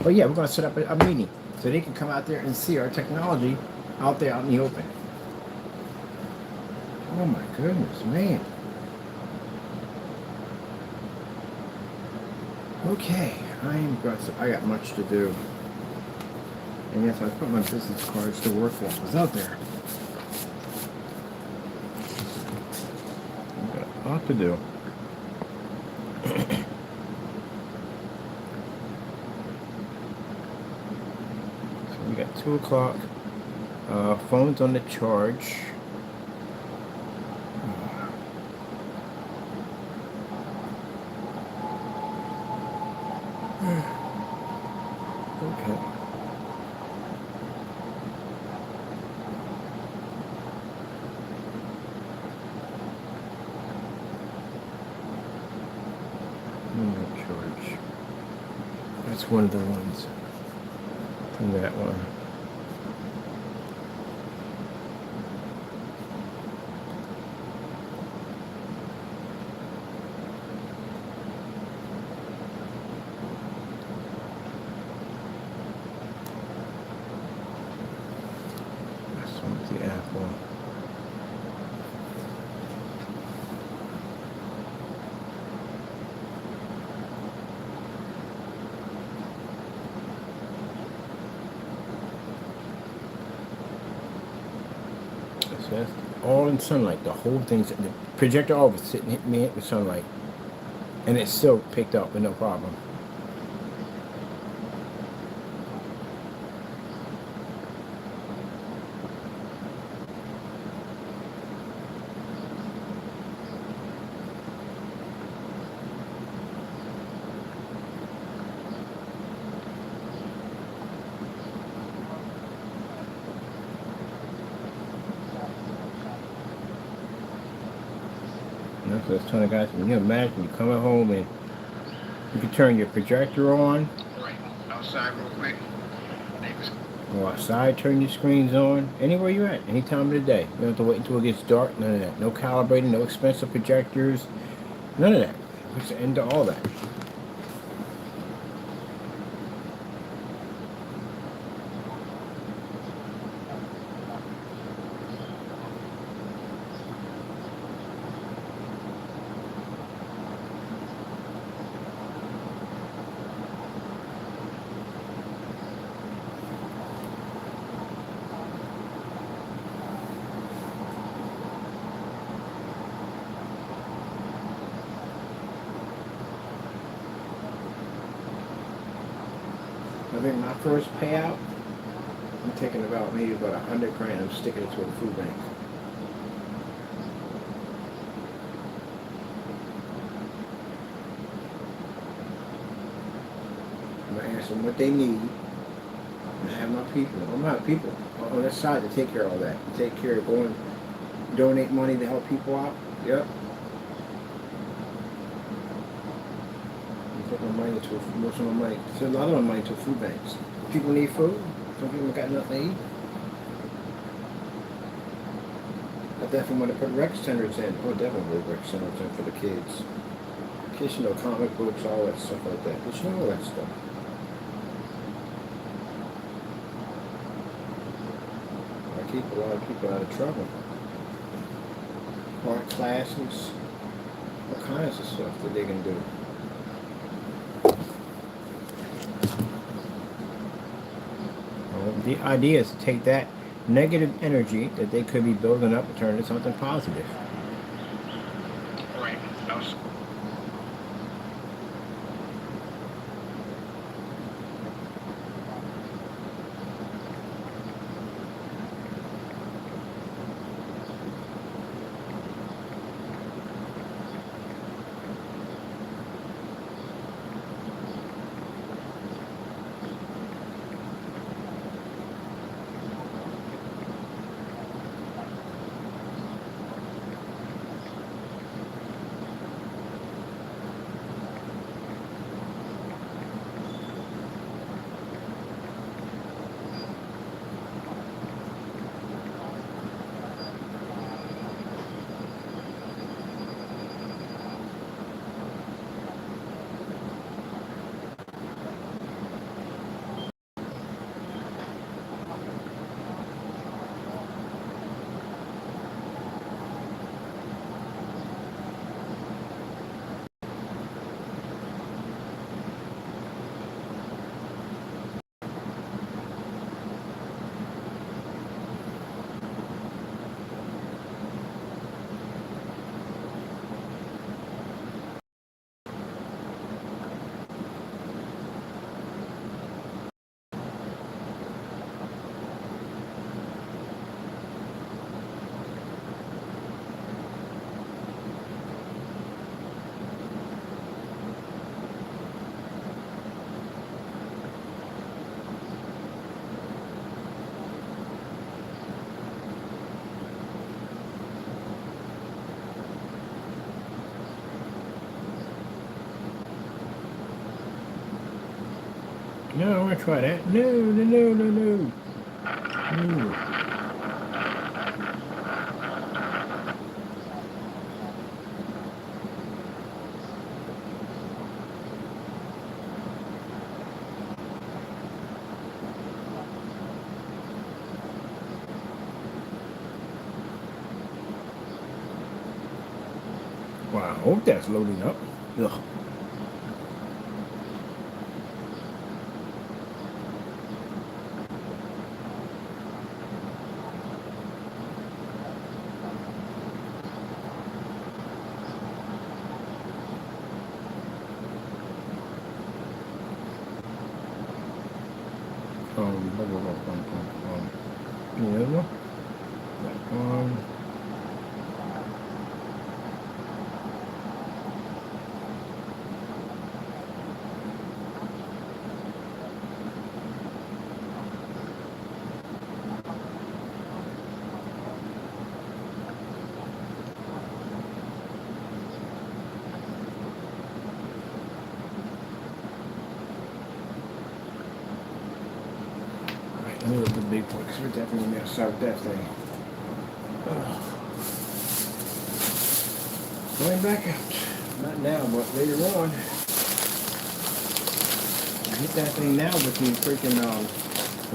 S1: But yeah, we're going to set up a meeting so they can come out there and see our technology out there out in the open. Oh my goodness, man. Okay, I am aggressive. I got much to do. And yes, I put my business cards to work while I was out there. I've got a lot to do. So we got 2 o'clock. Phone's on the charge. Okay. Charge. That's one of the ones from that one. The apple. So that's all in sunlight. The whole thing's the projector all was sitting hit me with sunlight, and it still picked up with no problem. That's what I was telling the guys. Can you imagine you coming home and you can turn your projector on?
S2: Right. Outside real quick. Neighbors.
S1: Go outside, turn your screens on, anywhere you're at, any time of the day. You don't have to wait until it gets dark, none of that. No calibrating, no expensive projectors, none of that. It's the end of all that. think my first payout, I'm taking about maybe about 100 grand. I'm sticking it to a food bank. I'm gonna ask them what they need. And I have my people. I'm gonna have people on this side to take care of all that. Take care of going, donate money to help people out. Yep. Put my money to most of my money. So a lot of my money to food banks. People need food. Some people got nothing to eat. I definitely want to put rec centers in. Oh, definitely rec centers in for the kids. Kids, you know, comic books, all that stuff like that. But you know all that stuff. I keep a lot of people out of trouble. Art classes, all kinds of stuff that they can do. Well, the idea is to take that negative energy that they could be building up and turn it into something positive.
S2: Right.
S1: No, I want to try that. No, no, no, no, no. No. Wow, I hope that's loading up. Ugh. Blah, blah, blah, blah, blah. Yeah. Let me look at the big one, because we're definitely going to start with that thing. Going back out. Not now, but later on. I hit that thing now with the freaking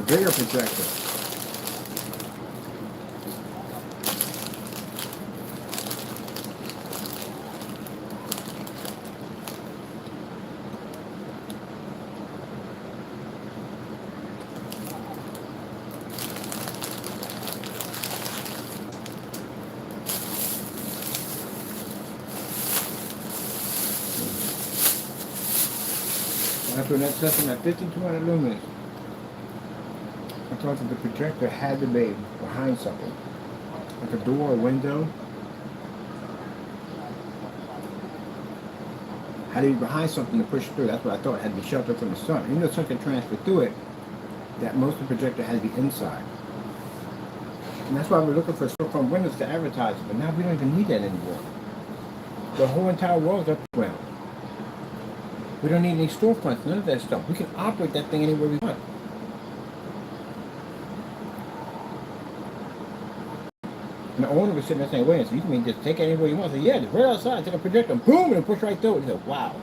S1: bigger projector. That's when that's testing at 5200 lumens. thought that the projector had to be behind something, like a door or window. Had to be behind something to push through. That's what I thought. It had to be sheltered from the sun. Even though the sun can transfer through it, that most of the projector had to be inside. And that's why we're looking for storefront windows to advertise it. But now we don't even need that anymore. The whole entire world's underground. We don't need any storefronts, none of that stuff. We can operate that thing anywhere we want. And the owner was sitting there saying, wait a minute, so you can just take it anywhere you want. I said, yeah, just right outside, take a projector, boom, and push right through it. He said, wow.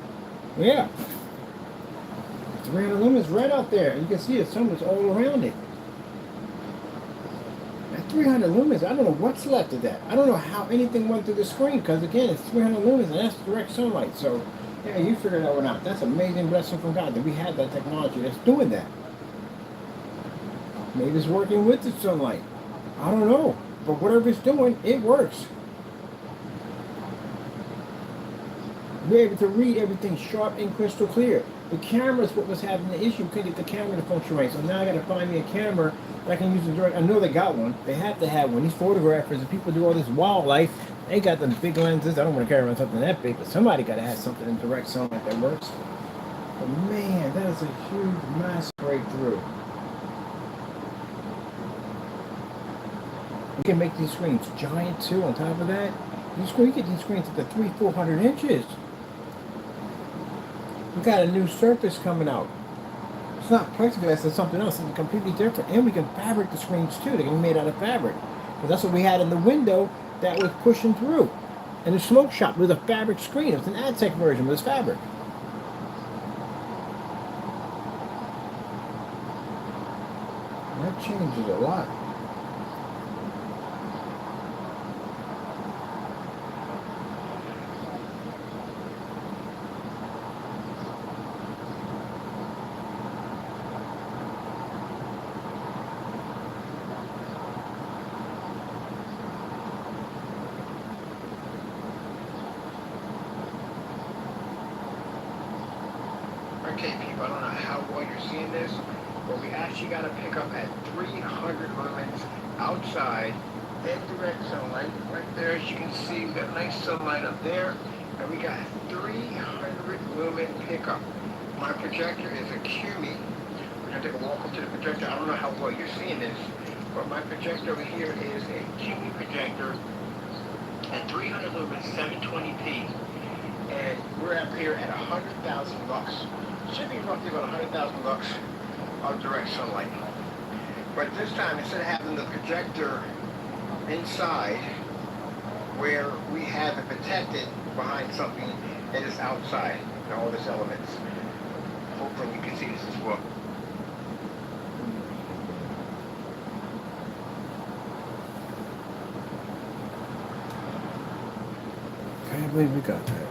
S1: Yeah. 300 lumens right out there. And you can see the sun was all around it. At 300 lumens, I don't know what's left of that. I don't know how anything went through the screen, because again, it's 300 lumens, and that's direct sunlight. So, yeah, you figured that one out. That's an amazing blessing from God that we have that technology that's doing that. Maybe it's working with the sunlight. I don't know. But whatever it's doing, it works. We're able to read everything sharp and crystal clear. The camera's what was having the issue. Couldn't get the camera to function right. So now I got to find me a camera that I can use in direct. I know they got one. They have to have one. These photographers and people do all this wildlife. They got them big lenses. I don't want to carry around something that big, but somebody got to have something in direct sunlight that works. But man, that is a huge mass breakthrough. We can make these screens giant too. On top of that, you get these screens up to 300-400 inches. We got a new surface coming out. It's not plexiglass, it's something else. It's completely different. And we can fabric the screens too. They can be made out of fabric. Because that's what we had in the window that was pushing through. And the smoke shop with a fabric screen. It was an AdTech version, but it's fabric. That changes a lot.
S2: Okay, people, I don't know how well you're seeing this, but we actually got to pick up at 300 lumens outside in direct sunlight. Right there, as you can see, we got nice sunlight up there, and we got 300 lumen pickup. My projector is a QME. We're going to take a walk up to the projector. I don't know how well you're seeing this, but my projector over here is a QME projector at 300 lumens, 720p, and we're up here at 100,000 lux. Should be roughly about 100,000 lux of direct sunlight. But this time, instead of having the projector inside, where we have it protected behind something, it is outside, and all this elements. Hopefully you can see this as well.
S1: I can't believe we got that.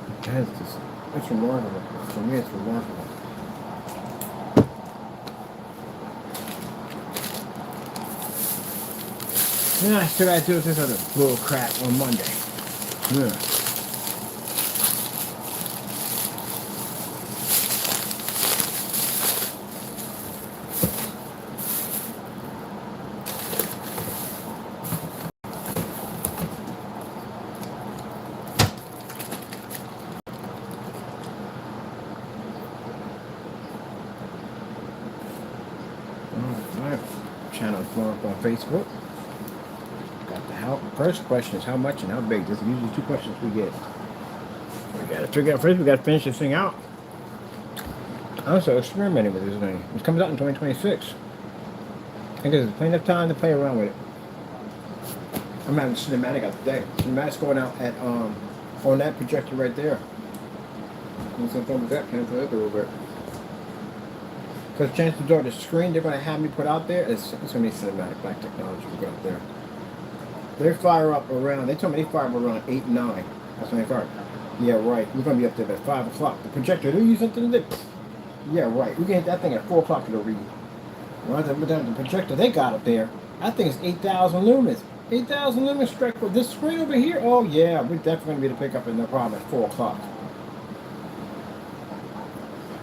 S1: It's remarkable. For me, it's remarkable. Then I still gotta do this other bull crap on Monday. Yeah. Alright, channel's blowing up on Facebook. First question is how much and how big. Those are usually two questions we get. We gotta figure out first. We gotta finish this thing out. I'm also experimenting with this thing. It comes out in 2026. I think there's plenty of time to play around with it. I'm having cinematic out today. Cinematic's going out at on that projector right there. And something with that cancel that a little bit. Because chances are the screen they're going to have me put out there is it's going to be cinematic black technology we got out there. They fire up around, they told me they fire up around 8, 9. That's when they fire. Yeah, right. We're going to be up there at 5 o'clock. The projector, they'll use something today. Yeah, right. We can hit that thing at 4 o'clock it'll read. Well, the projector they got up there, I think it's 8,000 lumens. 8,000 lumens strike with this screen over here. Oh, yeah. We're definitely going to be able to pick up in no problem at 4 o'clock.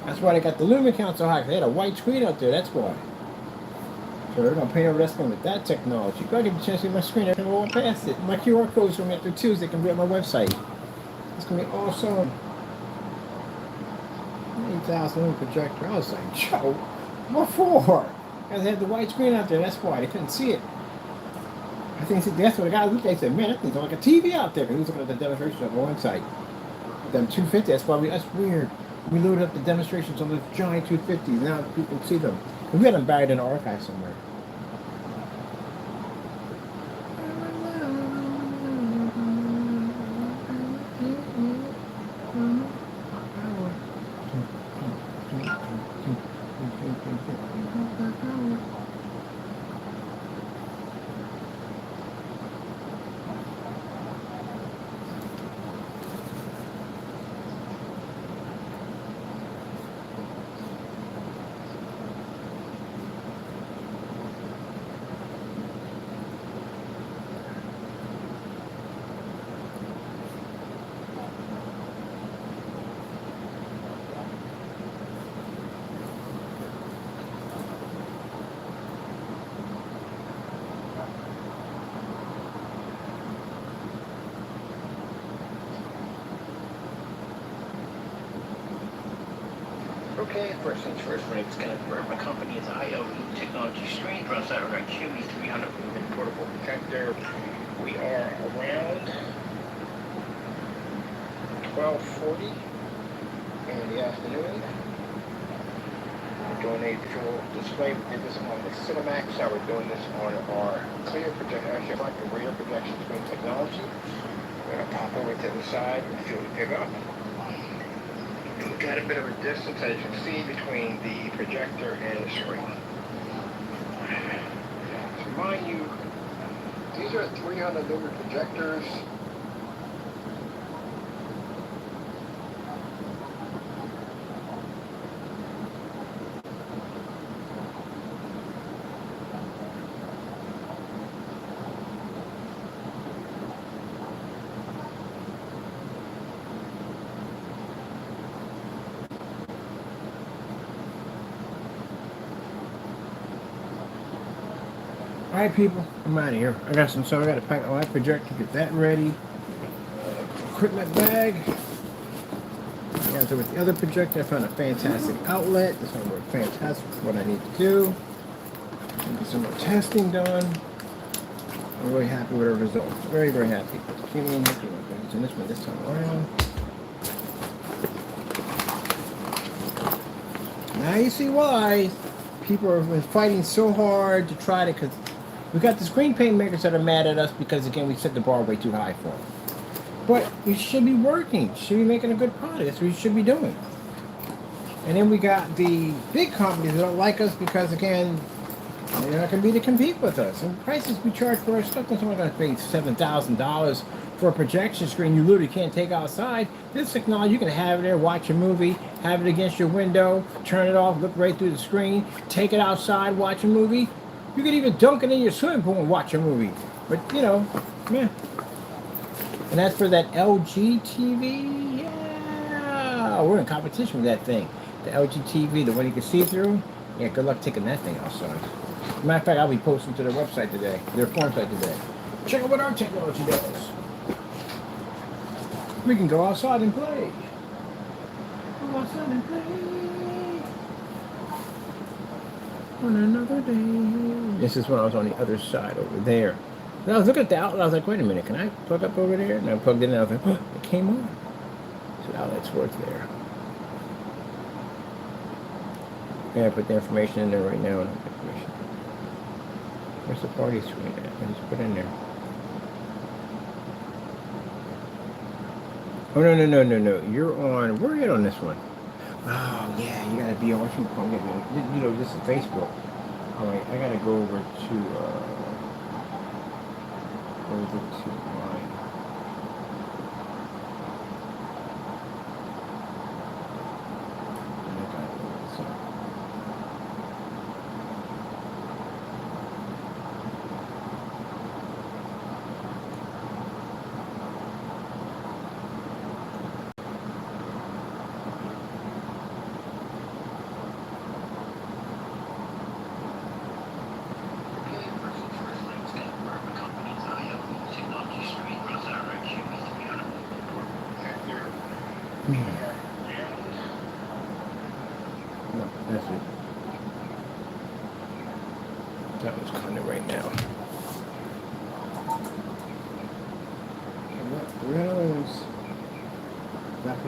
S1: That's why they got the lumen count so high. They had a white screen out there. That's why. So So they're gonna paint over that screen with that technology. If I get the chance to see my screen, I can roll past it. My QR code's gonna be up there too, so they can be on my website. It's gonna be awesome. 8,000 lumen projector. I was like, Joe, what for? Because they had the white screen out there. That's why they couldn't see it. I think that's what the guy looked at. He said, "Man, that thing's like a TV out there." He was looking at the demonstration on the website. Them 250. That's why that's weird. We loaded up the demonstrations on those giant 250s. Now people can see them. We had them buried in the archive somewhere.
S2: Okay, first things first, we're just going to confirm my company is IO Technology Screen. Runs out of our QE 300 lumen portable projector. We are around 12:40 in the afternoon. We're doing a full display. We did this on the Cinemax. Now we're doing this on our clear projector, actually front and rear projection screen technology. We're going to pop over to the side and see what we pick up. We've got a bit of a distance, as you can see, between the projector and the screen. To remind you, these are 300 lumen projectors.
S1: Alright people, I'm out of here. I got some stuff I gotta pack my projector, get that ready. Equipment bag. I got to with the other projector. I found a fantastic outlet. This one worked fantastic for what I need to do. Get some more testing done. I'm really happy with our results. Very, very happy. Keep me in here. Using this one this time around. Now you see why people have been fighting so hard to try to, because we got the screen paint makers that are mad at us because, again, we set the bar way too high for them. But we should be working. Should be making a good product. That's what we should be doing. And then we got the big companies that don't like us because, again, they're not going to be to compete with us. And the prices we charge for our stuff, someone's going to pay $7,000 for a projection screen you literally can't take outside. This technology, you can have it there, watch a movie, have it against your window, turn it off, look right through the screen, take it outside, watch a movie. You could even dunk it in your swimming pool and watch a movie. But, you know, meh. And that's for that LG TV. Yeah, we're in competition with that thing. The LG TV, the one you can see through. Yeah, good luck taking that thing outside. As a matter of fact, I'll be posting to their website today, their forum site today. Check out what our technology does. We can go outside and play. Go outside and play. On another day. This is when I was on the other side over there. And I was looking at the outlet. I was like, wait a minute, can I plug up over there? And I plugged it in. And I was like, oh, it came on. So the outlet's worth there. Yeah, I put the information in there right now. Where's the party screen at? I just put in there. Oh, no. You're on, where are you at on this one? Oh, yeah, you gotta be on, you know, this is Facebook. All right, I gotta go over to mine.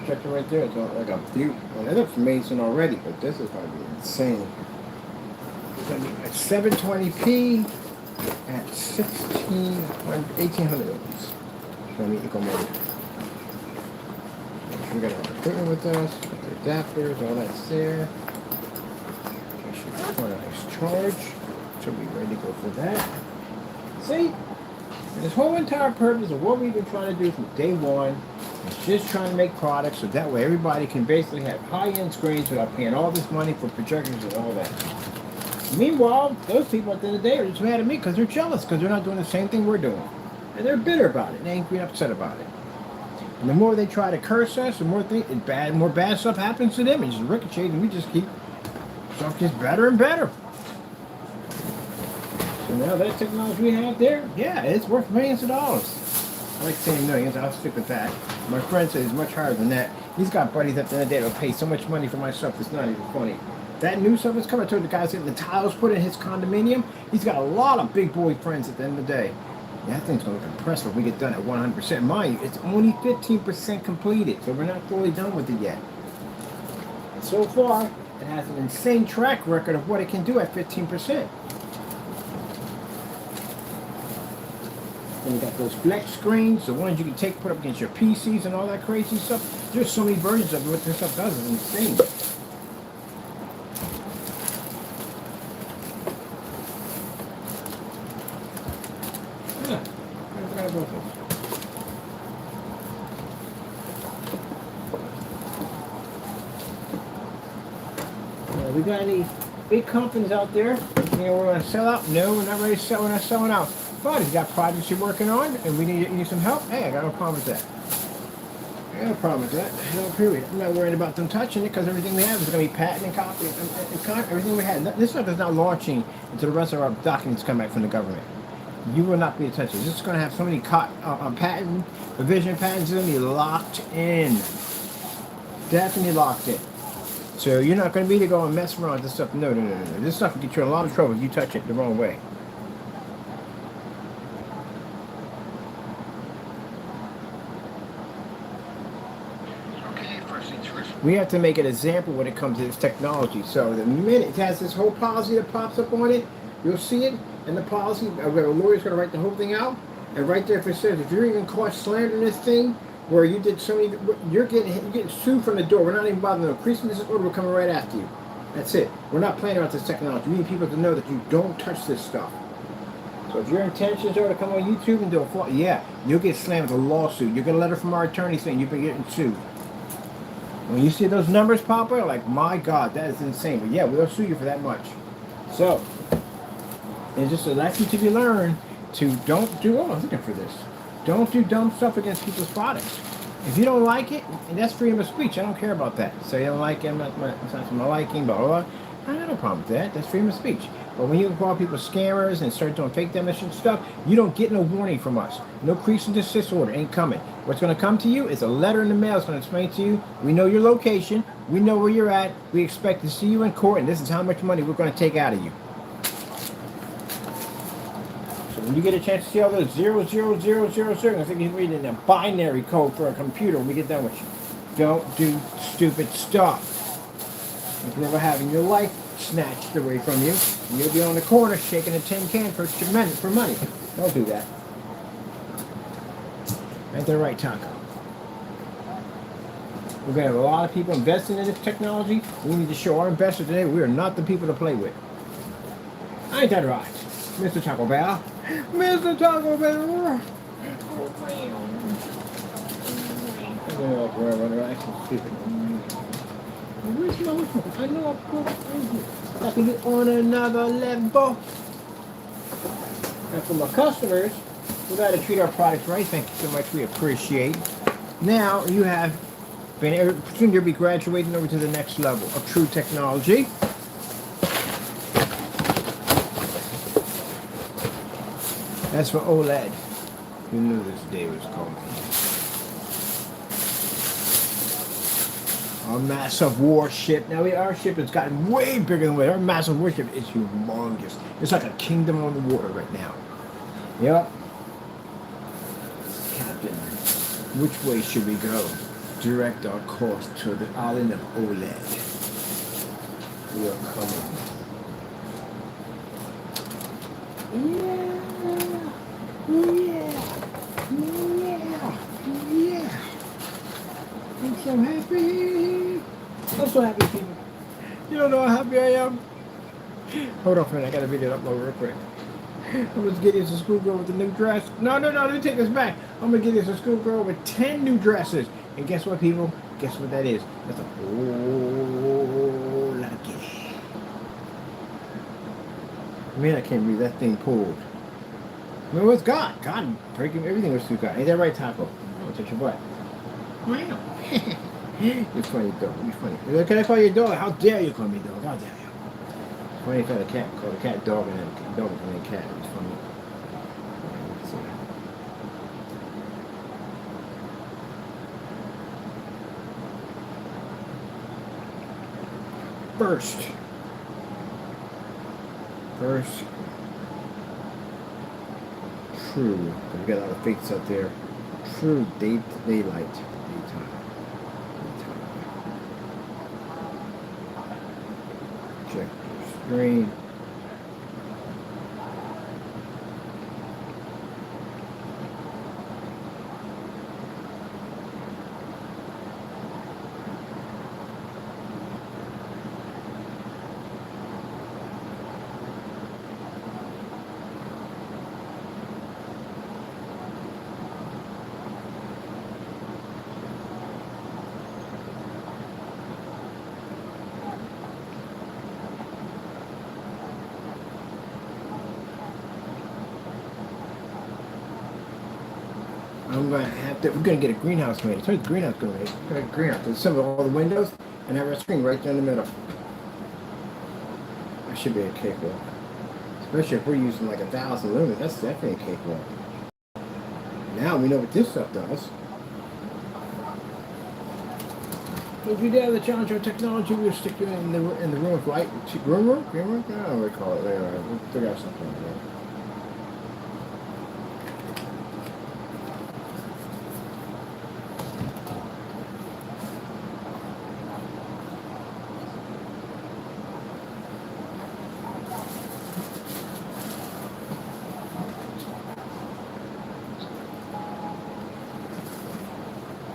S1: projector right there. It's like a view. Well, that looks amazing already, but this is going to be insane. It's going to be at 720p at 1800 ohms. So we go mode. We got our equipment with us, the adapters, all that's there. Make sure it's for a nice charge. So we're ready to go for that. See? This whole entire purpose of what we've been trying to do from day one is just trying to make products so that way everybody can basically have high-end screens without paying all this money for projectors and all that. Meanwhile, those people at the end of the day are just mad at me because they're jealous because they're not doing the same thing we're doing. And they're bitter about it. They ain't being upset about it. And the more they try to curse us, the more bad stuff happens to them. It just ricochets and we just keep stuff gets better and better. So now that technology we have there, yeah, it's worth millions of dollars. I like saying millions, I'll stick with that. My friend says it's much higher than that. He's got buddies at the end of the day that'll pay so much money for my stuff, it's not even funny. That new stuff is coming. I told the guys that the tiles put in his condominium, he's got a lot of big boy friends at the end of the day. Yeah, that thing's going to look impressive when we get done at 100%. Mind you, it's only 15% completed, so we're not fully done with it yet. So far, it has an insane track record of what it can do at 15%. And we got those flex screens, the ones you can take, put up against your PCs and all that crazy stuff. There's so many versions of it. What this stuff does is insane. We got any big companies out there? You know, we're going to sell out? No, we're not ready to sell. We're not selling out. But if you got projects you're working on and we need some help, hey, I got no problem with that. I got no problem with that. No, period. I'm not worried about them touching it because everything we have is going to be patent and copy and everything we have. This stuff is not launching until the rest of our documents come back from the government. You will not be touched. This is going to have so many patent, revision patents going to be locked in. Definitely locked in. So you're not going to be to go and mess around with this stuff. No. This stuff will get you in a lot of trouble if you touch it the wrong way. We have to make an example when it comes to this technology. So the minute it has this whole policy that pops up on it, you'll see it, and the policy, a lawyer's going to write the whole thing out, and right there if it says, if you're even caught slandering this thing, where you did so many, you're getting sued from the door. We're not even bothering. No increasing this order, we're coming right after you. That's it. We're not playing about this technology. We need people to know that you don't touch this stuff. So if your intentions are to come on YouTube and do a fault, yeah, you'll get slammed with a lawsuit. You'll get a letter from our attorney saying you've been getting sued. When you see those numbers pop up, like, my God, that is insane. But yeah, we'll sue you for that much. So, it's just a lesson to be learned to don't do, I was looking for this. Don't do dumb stuff against people's products. If you don't like it, and that's freedom of speech. I don't care about that. So you don't like it, it's not for my liking, blah, blah, blah. I got no problem with that. That's freedom of speech. But when you call people scammers and start doing fake damage and stuff, you don't get no warning from us. No cease and desist order ain't coming. What's going to come to you is a letter in the mail. It's going to explain to you, we know your location, we know where you're at, we expect to see you in court, and this is how much money we're going to take out of you. So when you get a chance to see all those 0, 0, 0, 0, 0, I think you're reading a binary code for a computer when we get done with you. Don't do stupid stuff. If you're ever having your life snatched away from you, you'll be on the corner shaking a tin can for money. Don't do that. Ain't that right, Taco? We're going to have a lot of people investing in this technology. We need to show our investors today we are not the people to play with. Ain't that right, Mr. Taco Bell? Mr. Taco Bell! Where's my phone? I know I can get on another level. And for my customers, we got to treat our products right. Thank you so much. We appreciate. Now you have been soon you'll be graduating over to the next level of true technology. That's for OLED. You knew this day was coming. Our massive warship. Now our ship has gotten way bigger than our massive warship is humongous. It's like a kingdom on the water right now. Yep. Captain, which way should we go? direct our course to the island of OLED. We are coming. Yeah. Oh yeah. Oh yeah. Oh yeah. I'm so happy. I'm so happy, people. You don't know how happy I am. Hold on for a minute. I got a video to upload real quick. I'm going to get you some schoolgirl with a new dress. No, let me take this back. I'm going to get you some schoolgirl with 10 new dresses. And guess what, people? Guess what that is? That's a whole lot of kitty. Man, I can't believe that thing pulled. I mean, what's God? God breaking everything was through God. Ain't that right, Taco? I'll touch your butt. Wow. You're funny, dog. You're funny. Can I call you a dog? How dare you call me a dog? How dare you? Funny if I had a cat, called a cat dog and then a dog and then a cat. It's funny. Let's see. First, true. We got a lot of fakes out there. True daylight. Check the screen. We're gonna get a greenhouse made. That's what the greenhouse gonna make. We're gonna get a greenhouse. There's some of all the windows and have our screen right there in the middle. That should be a cakewalk. Especially if we're using like 1,000 lumens, that's definitely a cakewalk. Now we know what this stuff does. If you dare the challenge of technology, we'll stick you in the room of light. Room? I don't know what we call it. We'll figure out something like that.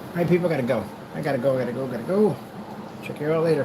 S1: All right, people, I gotta go. Check you out later.